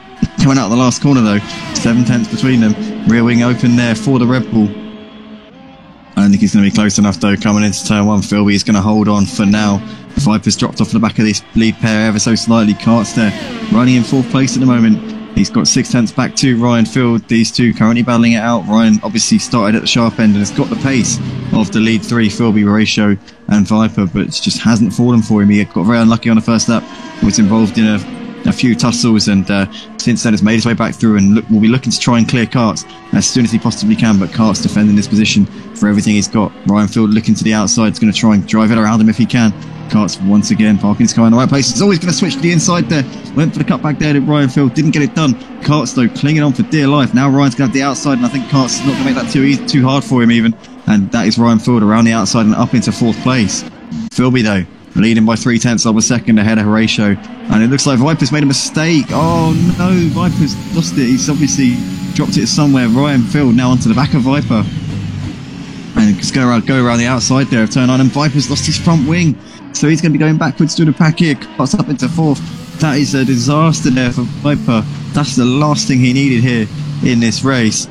coming out of the last corner though. 7 tenths between them. Rear wing open there for the Red Bull. I don't think he's going to be close enough though. Coming into turn 1, Philby is going to hold on for now. Viper's dropped off the back of this lead pair ever so slightly. Karts there running in 4th place at the moment. He's got 6 tenths back to Ryan Field. These two currently battling it out. Ryan obviously started at the sharp end and has got the pace of the lead 3, Philby, Horatio and Viper, but it just hasn't fallen for him. He got very unlucky on the first lap, was involved in a few tussles, and since then has made his way back through and will be looking to try and clear Karts as soon as he possibly can, but Karts defending this position for everything he's got. Ryan Field looking to the outside, is going to try and drive it around him if he can. Karts once again parking his car in the right place. He's always going to switch to the inside there. Went for the cut back there to Ryan Field, didn't get it done. Karts though clinging on for dear life. Now Ryan's going to have the outside, and I think Karts is not going to make that too easy, too hard for him even. And that is Ryan Field around the outside and up into 4th place. Philby though leading by 3 tenths of a second ahead of Horatio, and it looks like Viper's made a mistake. Oh no, Viper's lost it. He's obviously dropped it somewhere. Ryan Field now onto the back of Viper, and just go around the outside there of turn 9, and Viper's lost his front wing, so he's going to be going backwards through the pack here. Cuts up into 4th. That is a disaster there for Viper. That's the last thing he needed here in this race.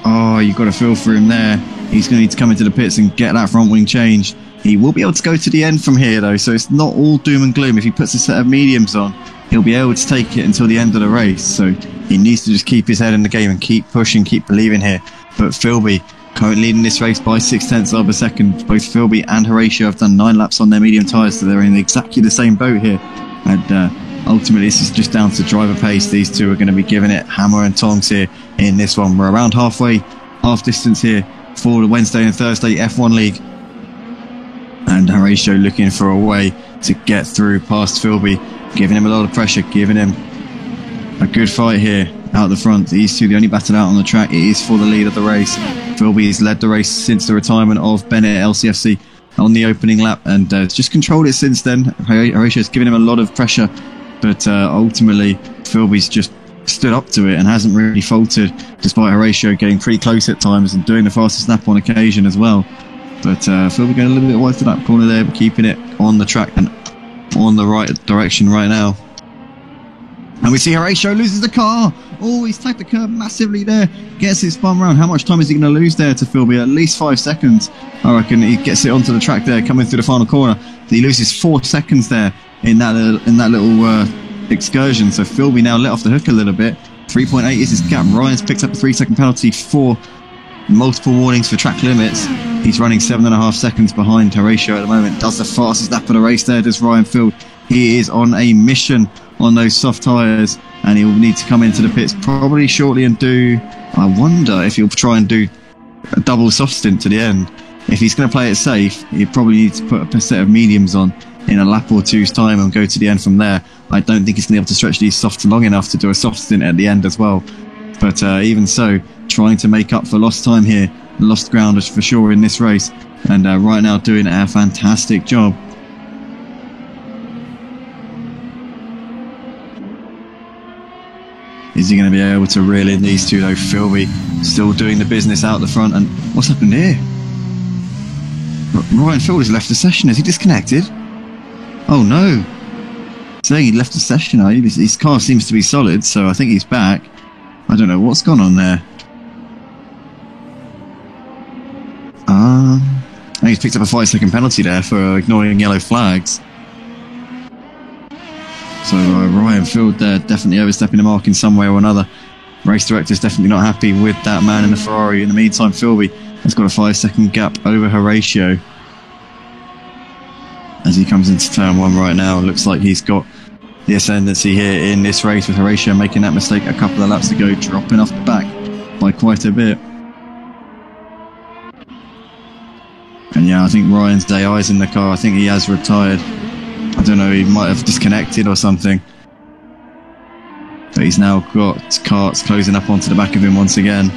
Oh, you've got to feel for him there. He's going to need to come into the pits and get that front wing changed. He will be able to go to the end from here though, so it's not all doom and gloom. If he puts a set of mediums on, he'll be able to take it until the end of the race, so he needs to just keep his head in the game and keep pushing, keep believing here. But Philby currently leading this race by 6 tenths of a second. Both Philby and Horatio have done 9 laps on their medium tyres, so they're in exactly the same boat here, and ultimately this is just down to driver pace. These two are going to be giving it hammer and tongs here in this one. We're around half distance here for the Wednesday and Thursday F1 League, and Horatio looking for a way to get through past Philby, giving him a lot of pressure, giving him a good fight here out the front. These two, the only battle out on the track. It is for the lead of the race. Philby has led the race since the retirement of Bennett LCFC on the opening lap, and just controlled it since then. Horatio's given him a lot of pressure, but ultimately Philby's just stood up to it and hasn't really faltered, despite Horatio getting pretty close at times and doing the fastest lap on occasion as well. But Philby going a little bit wide to that corner there, but keeping it on the track and on the right direction right now. And we see Horatio loses the car. Oh, he's tagged the curb massively there. Gets it spun round. How much time is he going to lose there to Philby? At least 5 seconds. I reckon he gets it onto the track there, coming through the final corner. He loses 4 seconds there in that little excursion. So Philby now let off the hook a little bit. 3.8 is his gap. Ryan's picked up a 3-second penalty for multiple warnings for track limits. He's running 7.5 seconds behind Horatio at the moment. Does the fastest lap of the race there, does Ryan Field. He is on a mission on those soft tyres, and he'll need to come into the pits probably shortly and do, I wonder if he'll try and do a double soft stint to the end. If he's going to play it safe, he probably needs to put a set of mediums on in a lap or two's time and go to the end from there. I don't think he's going to be able to stretch these softs long enough to do a soft stint at the end as well. But even so, trying to make up for lost time here, lost ground for sure in this race, and right now doing a fantastic job. Is he going to be able to reel in these two though? Philby still doing the business out the front, and what's happened here? Ryan Field has left the session. Is he disconnected? Oh no. Saying he left the session. His car seems to be solid, so I think he's back. I don't know what's gone on there. I think he's picked up a 5-second penalty there for ignoring yellow flags. So Ryan Field there definitely overstepping the mark in some way or another. Race director's definitely not happy with that man in the Ferrari. In the meantime, Philby has got a 5-second gap over Horatio as he comes into turn 1 right now. Looks like he's got the ascendancy here in this race, with Horatio making that mistake a couple of laps ago, dropping off the back by quite a bit. And yeah, I think Ryan's AI's in the car. I think he has retired. I don't know, he might have disconnected or something. But he's now got Karts closing up onto the back of him once again.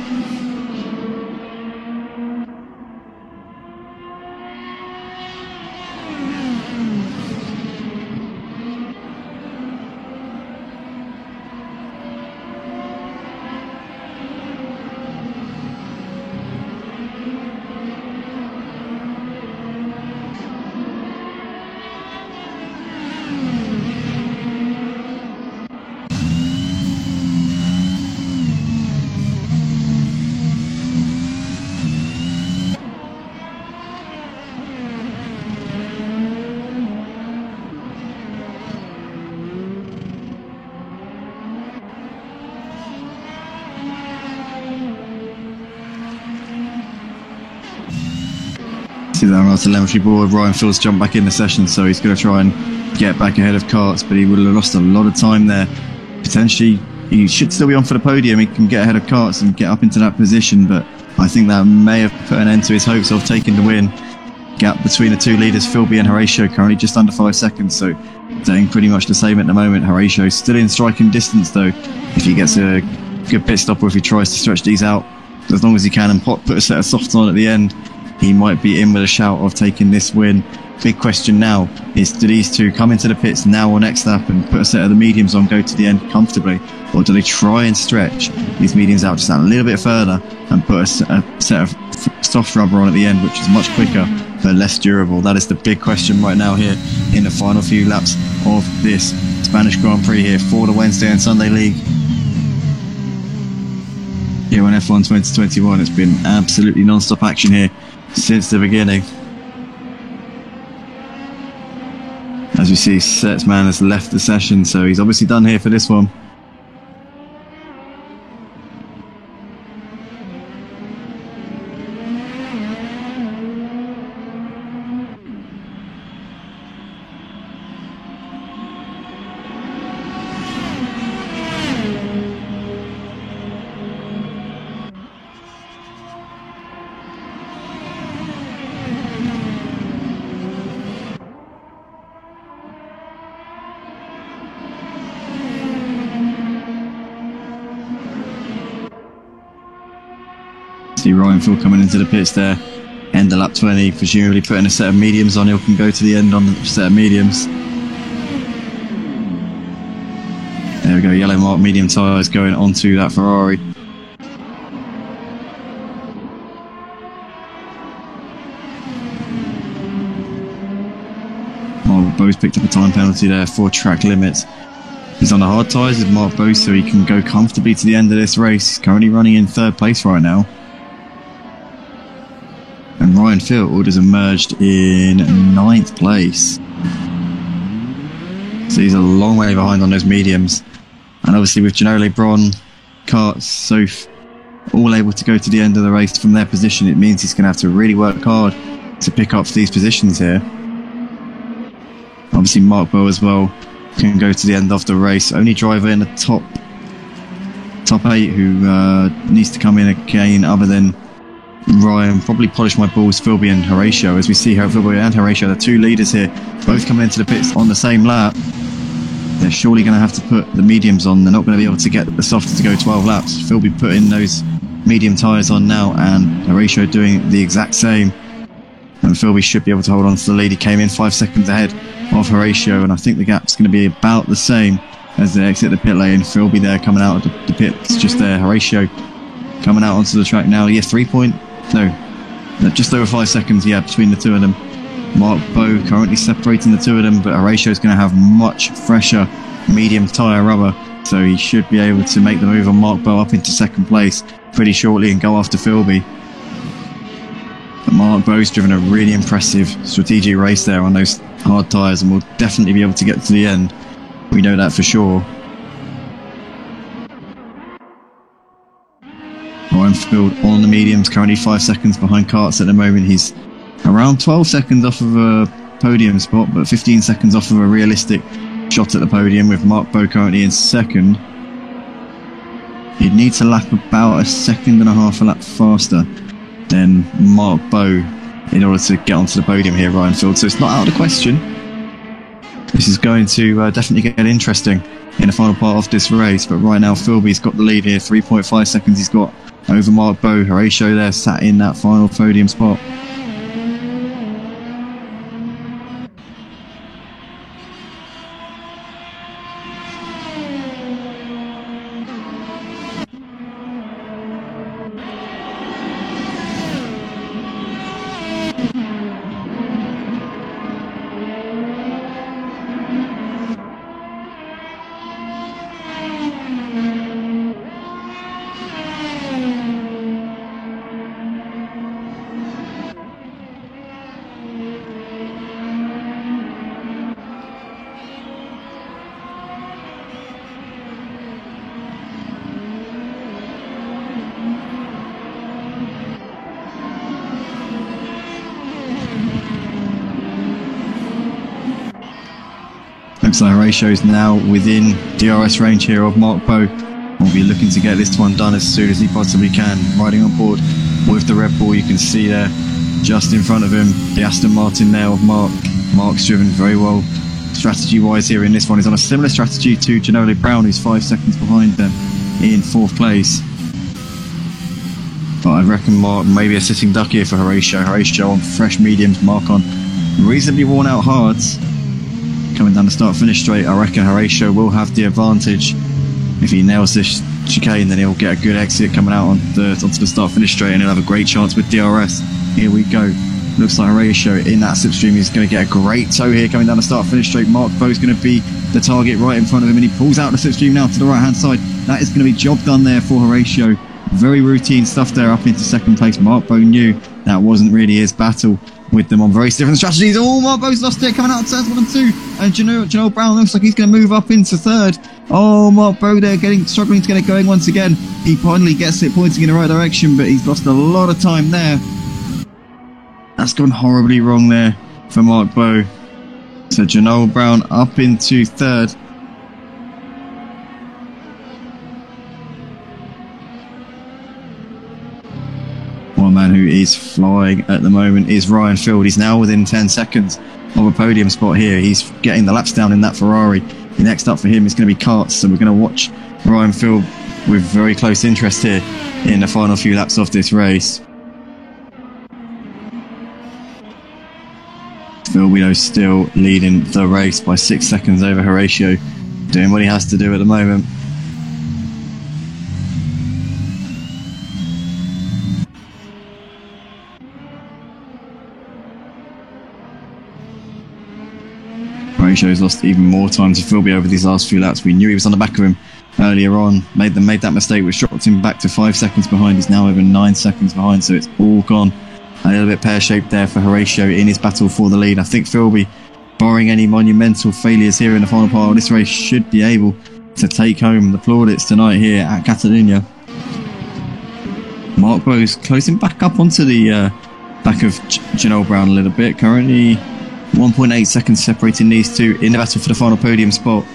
See that on our telemetry board, Ryan Fields jumped back in the session, so he's going to try and get back ahead of Karts, but he would have lost a lot of time there. Potentially, he should still be on for the podium. He can get ahead of Karts and get up into that position, but I think that may have put an end to his hopes of taking the win. Gap between the two leaders, Philby and Horatio, currently just under 5 seconds, so staying pretty much the same at the moment. Horatio still in striking distance, though, if he gets a good pit stop or if he tries to stretch these out as long as he can and put a set of softs on at the end, he might be in with a shout of taking this win. Big question now is, do these two come into the pits now or next lap and put a set of the mediums on, go to the end comfortably, or do they try and stretch these mediums out just a little bit further and put a set of soft rubber on at the end, which is much quicker but less durable? That is the big question right now here in the final few laps of this Spanish Grand Prix here for the Wednesday and Sunday League. Here on F1 2021, it's been absolutely non-stop action here since the beginning. As we see, Setzman has left the session, so he's obviously done here for this one. See Ryan Field coming into the pits there, end of lap 20, presumably putting a set of mediums on. He can go to the end on the set of mediums. There we go, yellow mark medium tyres going onto that Ferrari. Mark Bowes picked up a time penalty there for track limits. He's on the hard tyres with Mark Bowes, so he can go comfortably to the end of this race. He's currently running in 3rd place right now. And Ryan Field has emerged in 9th place. So he's a long way behind on those mediums. And obviously with Ginole, Braun, Karts, Soph all able to go to the end of the race from their position, it means he's going to have to really work hard to pick up these positions here. Obviously Mark Bow as well can go to the end of the race. Only driver in the top 8 who needs to come in again other than Ryan, probably polish my balls, Philby and Horatio. As we see how Philby and Horatio, the two leaders here, both coming into the pits on the same lap. They're surely going to have to put the mediums on. They're not going to be able to get the softs to go 12 laps. Philby putting those medium tyres on now, and Horatio doing the exact same. And Philby should be able to hold on to the lead. He came in 5 seconds ahead of Horatio, and I think the gap's going to be about the same as they exit the pit lane. Philby there coming out of the pits just there. Horatio coming out onto the track now. Yeah, just over 5 seconds, yeah, between the two of them. Mark Bow currently separating the two of them, but Horatio is going to have much fresher medium tyre rubber, so he should be able to make the move on Mark Bow up into 2nd place pretty shortly and go after Philby. But Mark Bow's driven a really impressive strategic race there on those hard tyres and will definitely be able to get to the end. We know that for sure. Ryan Field on the mediums, currently 5 seconds behind Karts at the moment. He's around 12 seconds off of a podium spot, but 15 seconds off of a realistic shot at the podium, with Mark Bow currently in 2nd. He'd need to lap about 1.5 seconds a lap faster than Mark Bow in order to get onto the podium here, Ryan Field. So it's not out of the question. This is going to definitely get interesting in the final part of this race, but right now Philby's got the lead here. 3.5 seconds he's got over Mark Bow. Horatio there sat in that final podium spot. So Horatio is now within DRS range here of Mark Bowe. Will be looking to get this one done as soon as he possibly can. Riding on board with the Red Bull, you can see there just in front of him the Aston Martin there of Mark. Mark's driven very well strategy wise here in this one. He's on a similar strategy to Ginoli Brown, who's 5 seconds behind them in 4th place. But I reckon Mark maybe a sitting duck here for Horatio. Horatio on fresh mediums, Mark on reasonably worn out hards. Coming down the start finish straight, I reckon Horatio will have the advantage. If he nails this chicane, then he'll get a good exit coming out onto the start finish straight, and he'll have a great chance with DRS. Here we go. Looks like Horatio in that slipstream is going to get a great tow here coming down the start finish straight. Mark Bowe's going to be the target right in front of him, and he pulls out the slipstream now to the right hand side. That is going to be job done there for Horatio. Very routine stuff there up into 2nd place. Mark Bowe knew that wasn't really his battle with them on very different strategies. Oh, Mark Bowe's lost it coming out of turns 1 and 2, and Ginoli Brown looks like he's going to move up into 3rd. Oh, Mark Bowe there struggling to get it going once again. He finally gets it pointing in the right direction, but he's lost a lot of time there. That's gone horribly wrong there for Mark Bowe. So Ginoli Brown up into 3rd. One man who is flying at the moment is Ryan Field. He's now within 10 seconds of a podium spot here. He's getting the laps down in that Ferrari. The next up for him is going to be karts, so we're going to watch Ryan Field with very close interest here in the final few laps of this race. Phil still leading the race by 6 seconds over Horatio, doing what he has to do at the moment. Horatio's lost even more time to Philby over these last few laps. We knew he was on the back of him earlier on, made that mistake which dropped him back to 5 seconds behind. He's now over 9 seconds behind, so it's all gone a little bit pear-shaped there for Horatio in his battle for the lead. I think Philby, barring any monumental failures here in the final part of this race, should be able to take home the plaudits tonight here at Catalunya. Mark Bowe's closing back up onto the back of Ginoli Brown a little bit. Currently 1.8 seconds separating these two in the battle for the final podium spot.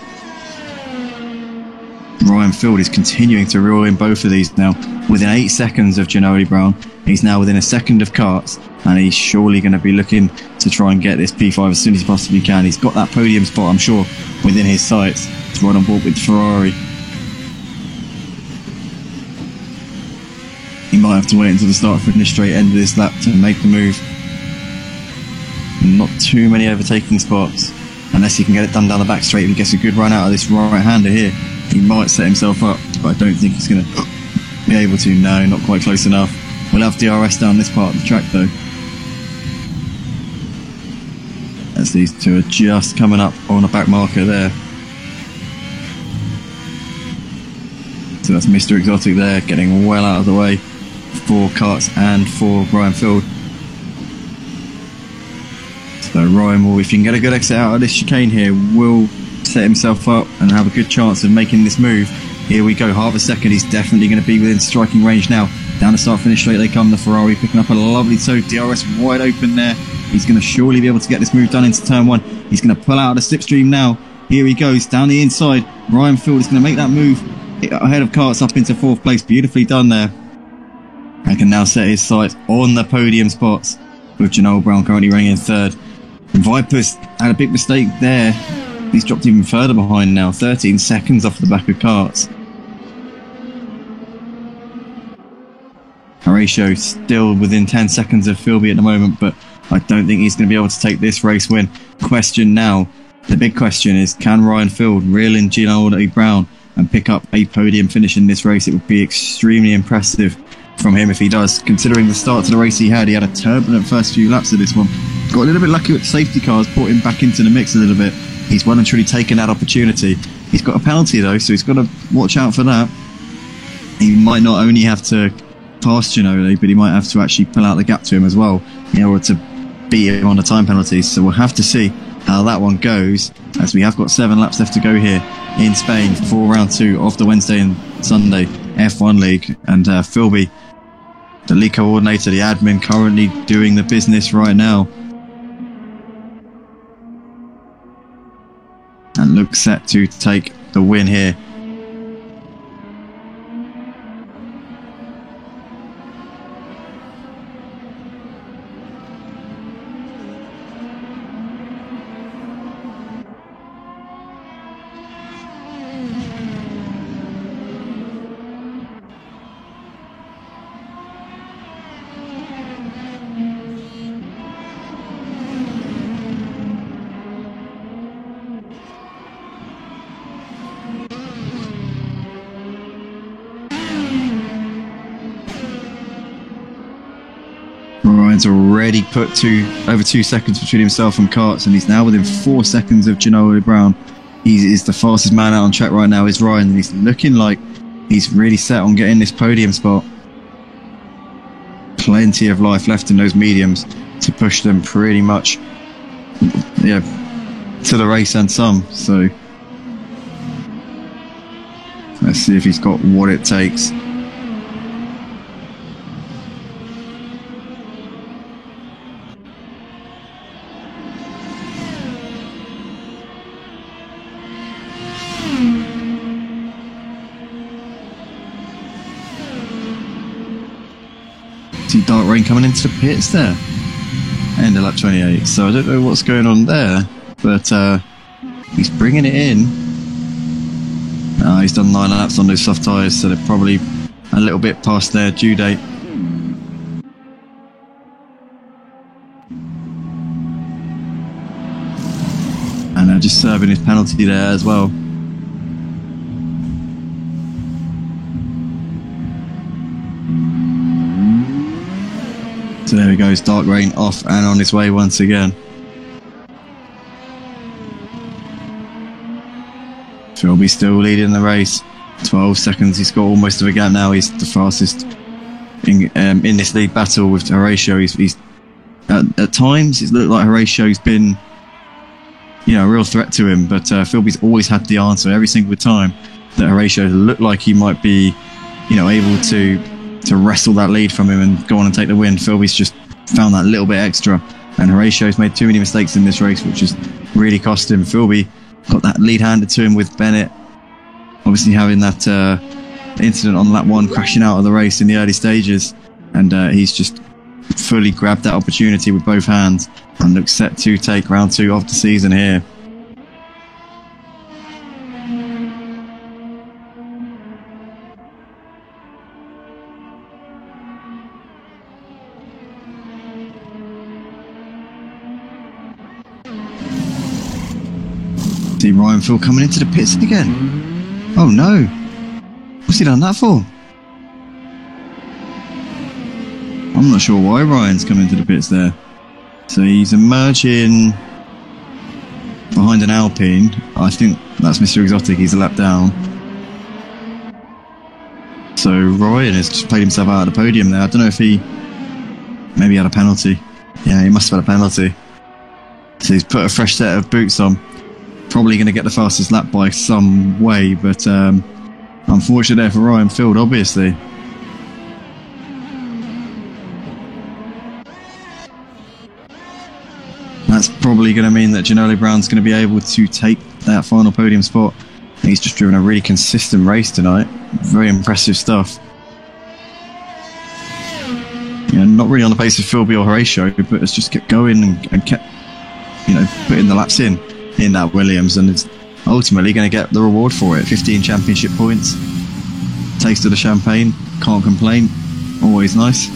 Ryan Field is continuing to reel in both of these now. Within 8 seconds of Ginoli Brown, he's now within a second of karts, and he's surely going to be looking to try and get this P5 as soon as he possibly can. He's got that podium spot, I'm sure, within his sights to run on board with Ferrari. He might have to wait until the start finish straight end of this lap to make the move. Not too many overtaking spots, unless he can get it done down the back straight. If he gets a good run out of this right-hander here, he might set himself up, but I don't think he's going to be able to. No, not quite close enough. We'll have DRS down this part of the track though, as these two are just coming up on a back marker there. So that's Mr. Exotic there, getting well out of the way for karts and for Ryan Field. So Ryan will, if he can get a good exit out of this chicane here, will set himself up and have a good chance of making this move. Here we go, half a second. He's definitely going to be within striking range now. Down the start finish straight they come, the Ferrari picking up a lovely tow. DRS wide open there. He's going to surely be able to get this move done into turn 1. He's going to pull out of the slipstream now. Here he goes, down the inside. Ryan Field is going to make that move ahead of karts up into 4th place. Beautifully done there. And can now set his sights on the podium spots, with Ginoli Brown currently running in 3rd. Vipers had a big mistake there. He's dropped even further behind now, 13 seconds off the back of karts. Horatio still within 10 seconds of Philby at the moment, but I don't think he's going to be able to take this race win. Question now, the big question is, can Ryan Field reel in Ginoli Brown and pick up a podium finish in this race? It would be extremely impressive from him if he does, considering the start to the race he had. He had a turbulent first few laps of this one. Got a little bit lucky with the safety cars, brought him back into the mix a little bit. He's well and truly taken that opportunity. He's got a penalty though, so he's got to watch out for that. He might not only have to pass Ginoli, but he might have to actually pull out the gap to him as well in order to beat him on the time penalties. So we'll have to see how that one goes, as we have got 7 laps left to go here in Spain for round 2 of the Wednesday and Sunday F1 League. And Philby, the league coordinator, the admin, currently doing the business right now. And looks set to take the win here. Ryan's already put over 2 seconds between himself and Karts, and he's now within 4 seconds of Ginolo Brown. He is the fastest man out on track right now, is Ryan, and he's looking like he's really set on getting this podium spot. Plenty of life left in those mediums to push them pretty much, yeah, to the race and some. So let's see if he's got what it takes. See Dark Rain coming into the pits there. End of lap 28. So I don't know what's going on there, but he's bringing it in. He's done 9 laps on those soft tyres, so they're probably a little bit past their due date. And just serving his penalty there as well. So there he goes, Dark Rain off and on his way once again. Philby still leading the race. 12 seconds, he's got almost of a gap now. He's the fastest in this lead battle with Horatio. He's at times it's looked like Horatio's been, you know, a real threat to him, but Philby's always had the answer every single time that Horatio looked like he might be, you know, able to wrestle that lead from him and go on and take the win. Philby's just found that little bit extra, and Horatio's made too many mistakes in this race, which has really cost him. Philby got that lead handed to him with Bennett, obviously having that incident on lap 1, crashing out of the race in the early stages, and he's just fully grabbed that opportunity with both hands and looks set to take round 2 of the season here. See Ryan Phil coming into the pits again. Oh no, what's he done that for? I'm not sure why Ryan's coming into the pits there. So he's emerging behind an Alpine. I think that's Mr. Exotic, he's a lap down. So Ryan has just played himself out of the podium there. I don't know if he maybe had a penalty. Yeah, he must have had a penalty. So he's put a fresh set of boots on. Probably going to get the fastest lap by some way, but unfortunate there for Ryan Field, obviously. That's probably going to mean that Ginolo Brown's going to be able to take that final podium spot. He's just driven a really consistent race tonight. Very impressive stuff. Yeah, not really on the pace of Philby or Horatio, but has just kept going and kept, you know, putting the laps in that Williams, and is ultimately going to get the reward for it. 15 championship points. Taste of the champagne. Can't complain. Always nice.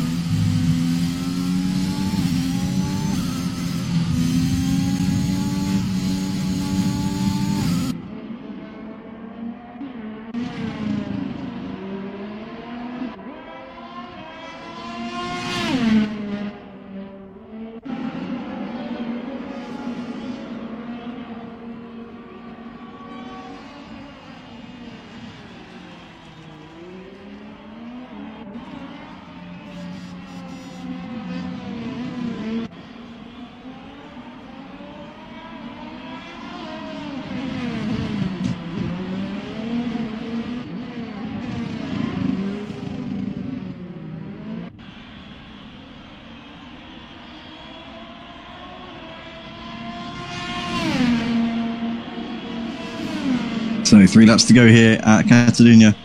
So 3 laps to go here at Catalunya.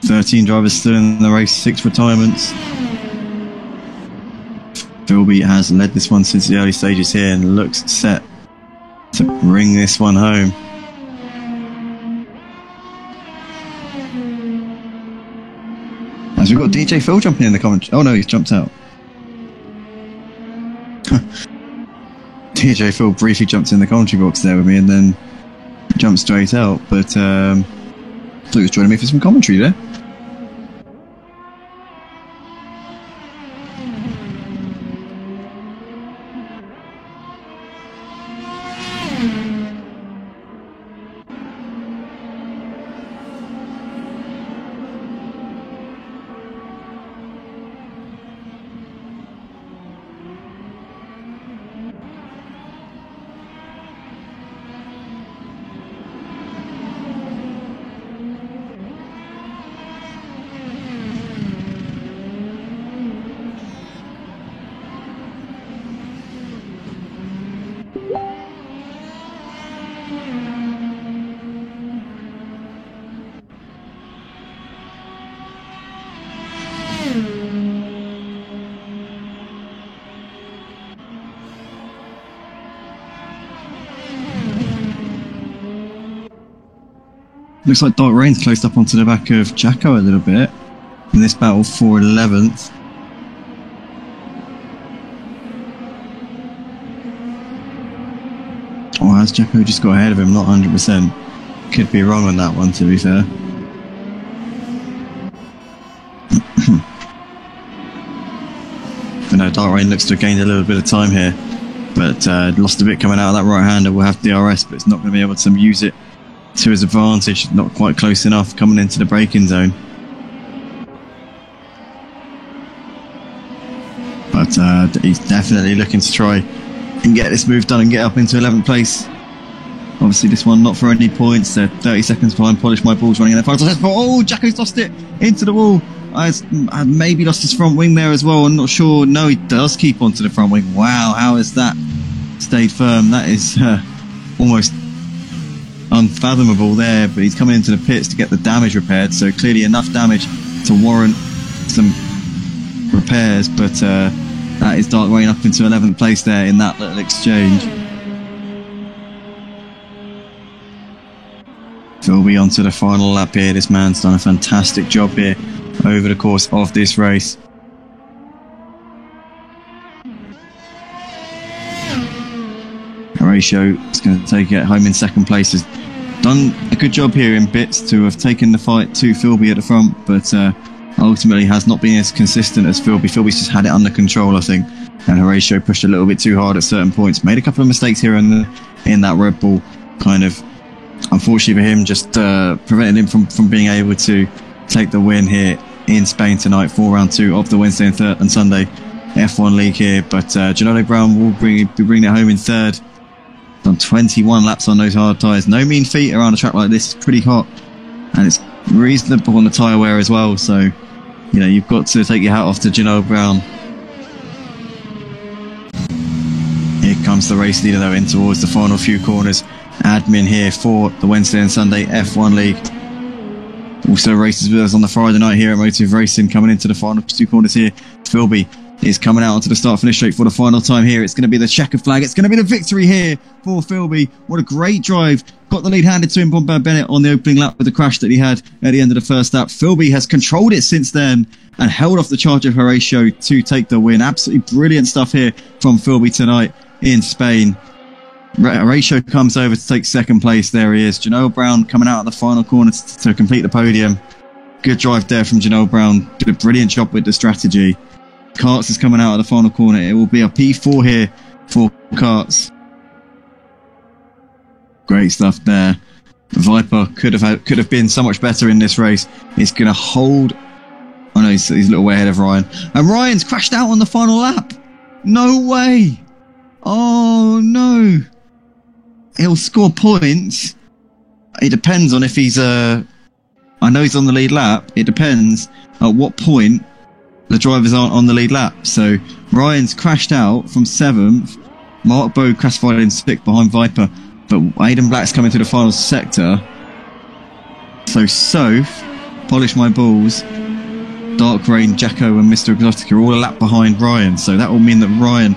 13 drivers still in the race, 6 retirements. Philby has led this one since the early stages here and looks set to bring this one home. As we've got DJ Phil jumping in the commentary. Oh no, he's jumped out. DJ Phil briefly jumped in the commentary box there with me and then jumped straight out, but thought he was joining me for some commentary there. Looks like Dark Rain's closed up onto the back of Jacko a little bit in this battle for 11th. Or has Jacko just got ahead of him? Not 100%. Could be wrong on that one, to be fair. But no, Dark Rain looks to have gained a little bit of time here, but lost a bit coming out of that right-hander. Will have DRS, but it's not going to be able to use it to his advantage. Not quite close enough coming into the braking zone. But he's definitely looking to try and get this move done and get up into 11th place. Obviously this one not for any points. They're 30 seconds behind Polish My Balls running in their final test. Oh, Jacko's lost it into the wall. I maybe lost his front wing there as well. I'm not sure. No, he does keep onto the front wing. Wow, how has that stayed firm? That is almost unfathomable there, but he's coming into the pits to get the damage repaired, so clearly enough damage to warrant some repairs, but that is Dark Rain up into 11th place there in that little exchange. Philby onto the final lap here. This man's done a fantastic job here over the course of this race. Horatio is going to take it home in 2nd place. Has done a good job here in bits to have taken the fight to Philby at the front, but ultimately has not been as consistent as Philby. Philby's just had it under control, I think, and Horatio pushed a little bit too hard at certain points. Made a couple of mistakes here in that Red Bull, kind of unfortunately for him, just prevented him from being able to take the win here in Spain tonight for round 2 of the Wednesday and Sunday F1 League here. But Ginaldo Brown will be bringing it home in 3rd. Done 21 laps on those hard tyres. No mean feat around a track like this. It's pretty hot and it's reasonable on the tyre wear as well, so you know you've got to take your hat off to Ginaldo Brown. Here comes the race leader though in towards the final few corners. Admin here for the Wednesday and Sunday F1 League. Also races with us on the Friday night here at Motive Racing. Coming into the final 2 corners here, Philby is coming out onto the start finish straight for the final time here. It's going to be the checkered flag. It's going to be the victory here for Philby. What a great drive. Got the lead handed to him by Bennett on the opening lap with the crash that he had at the end of the first lap. Philby has controlled it since then and held off the charge of Horatio to take the win. Absolutely brilliant stuff here from Philby tonight in Spain. Horatio comes over to take 2nd place. There he is. Ginaldo Brown coming out of the final corner to complete the podium. Good drive there from Ginaldo Brown. Did a brilliant job with the strategy. Karts is coming out of the final corner. It will be a P4 here for Karts. Great stuff there. Viper could have been so much better in this race. He's going to hold. Oh no, he's a little way ahead of Ryan. And Ryan's crashed out on the final lap. No way. Oh no. He'll score points. It depends on if he's I know he's on the lead lap. It depends at what point the drivers aren't on the lead lap. So Ryan's crashed out from 7th. Mark Bowe classified in 6th behind Viper. But Aidan Black's coming to the final sector. So Soph, Polish My Balls, Dark Rain, Jacko and Mr. Exotic are all a lap behind Ryan. So that will mean that Ryan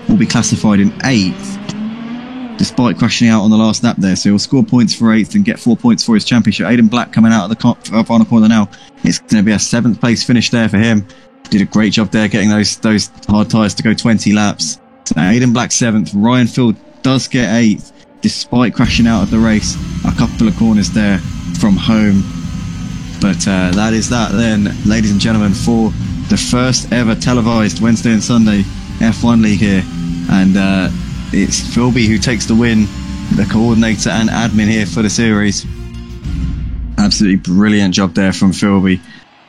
will be classified in 8th, despite crashing out on the last lap there. So he'll score points for 8th and get 4 points for his championship. Aiden Black coming out of the final corner now. It's going to be a 7th place finish there for him. Did a great job there getting those hard tyres to go 20 laps. So Aiden Black 7th. Ryan Field does get 8th, despite crashing out of the race a couple of corners there from home. But that is that then, ladies and gentlemen, for the first ever televised Wednesday and Sunday F1 League here. And it's Philby who takes the win, the coordinator and admin here for the series. Absolutely brilliant job there from Philby,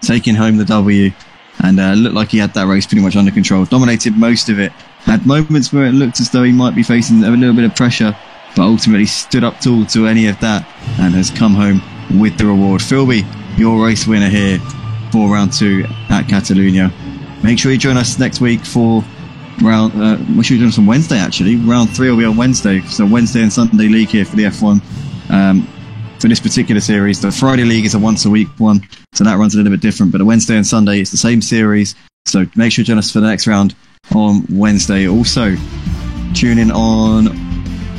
taking home the W. And looked like he had that race pretty much under control. Dominated most of it. Had moments where it looked as though he might be facing a little bit of pressure, but ultimately stood up tall to any of that and has come home with the reward. Philby, your race winner here for round 2 at Catalonia. Make sure you join us next week for round. We should join us on Wednesday actually. Round 3 will be on Wednesday. So Wednesday and Sunday league here for the F1. For this particular series, the Friday league is a once a week one, so that runs a little bit different. But the Wednesday and Sunday, it's the same series. So make sure you join us for the next round on Wednesday. Also, tune in on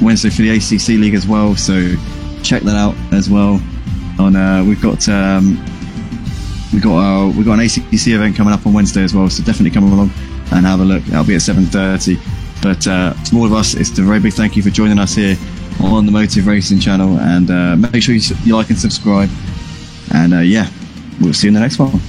Wednesday for the ACC league as well. So check that out as well. On we've got an ACC event coming up on Wednesday as well. So definitely come along and have a look. That'll be at 7:30. But from all of us, it's a very big thank you for joining us here on the Motive Racing channel, and make sure you like and subscribe, and yeah, we'll see you in the next one.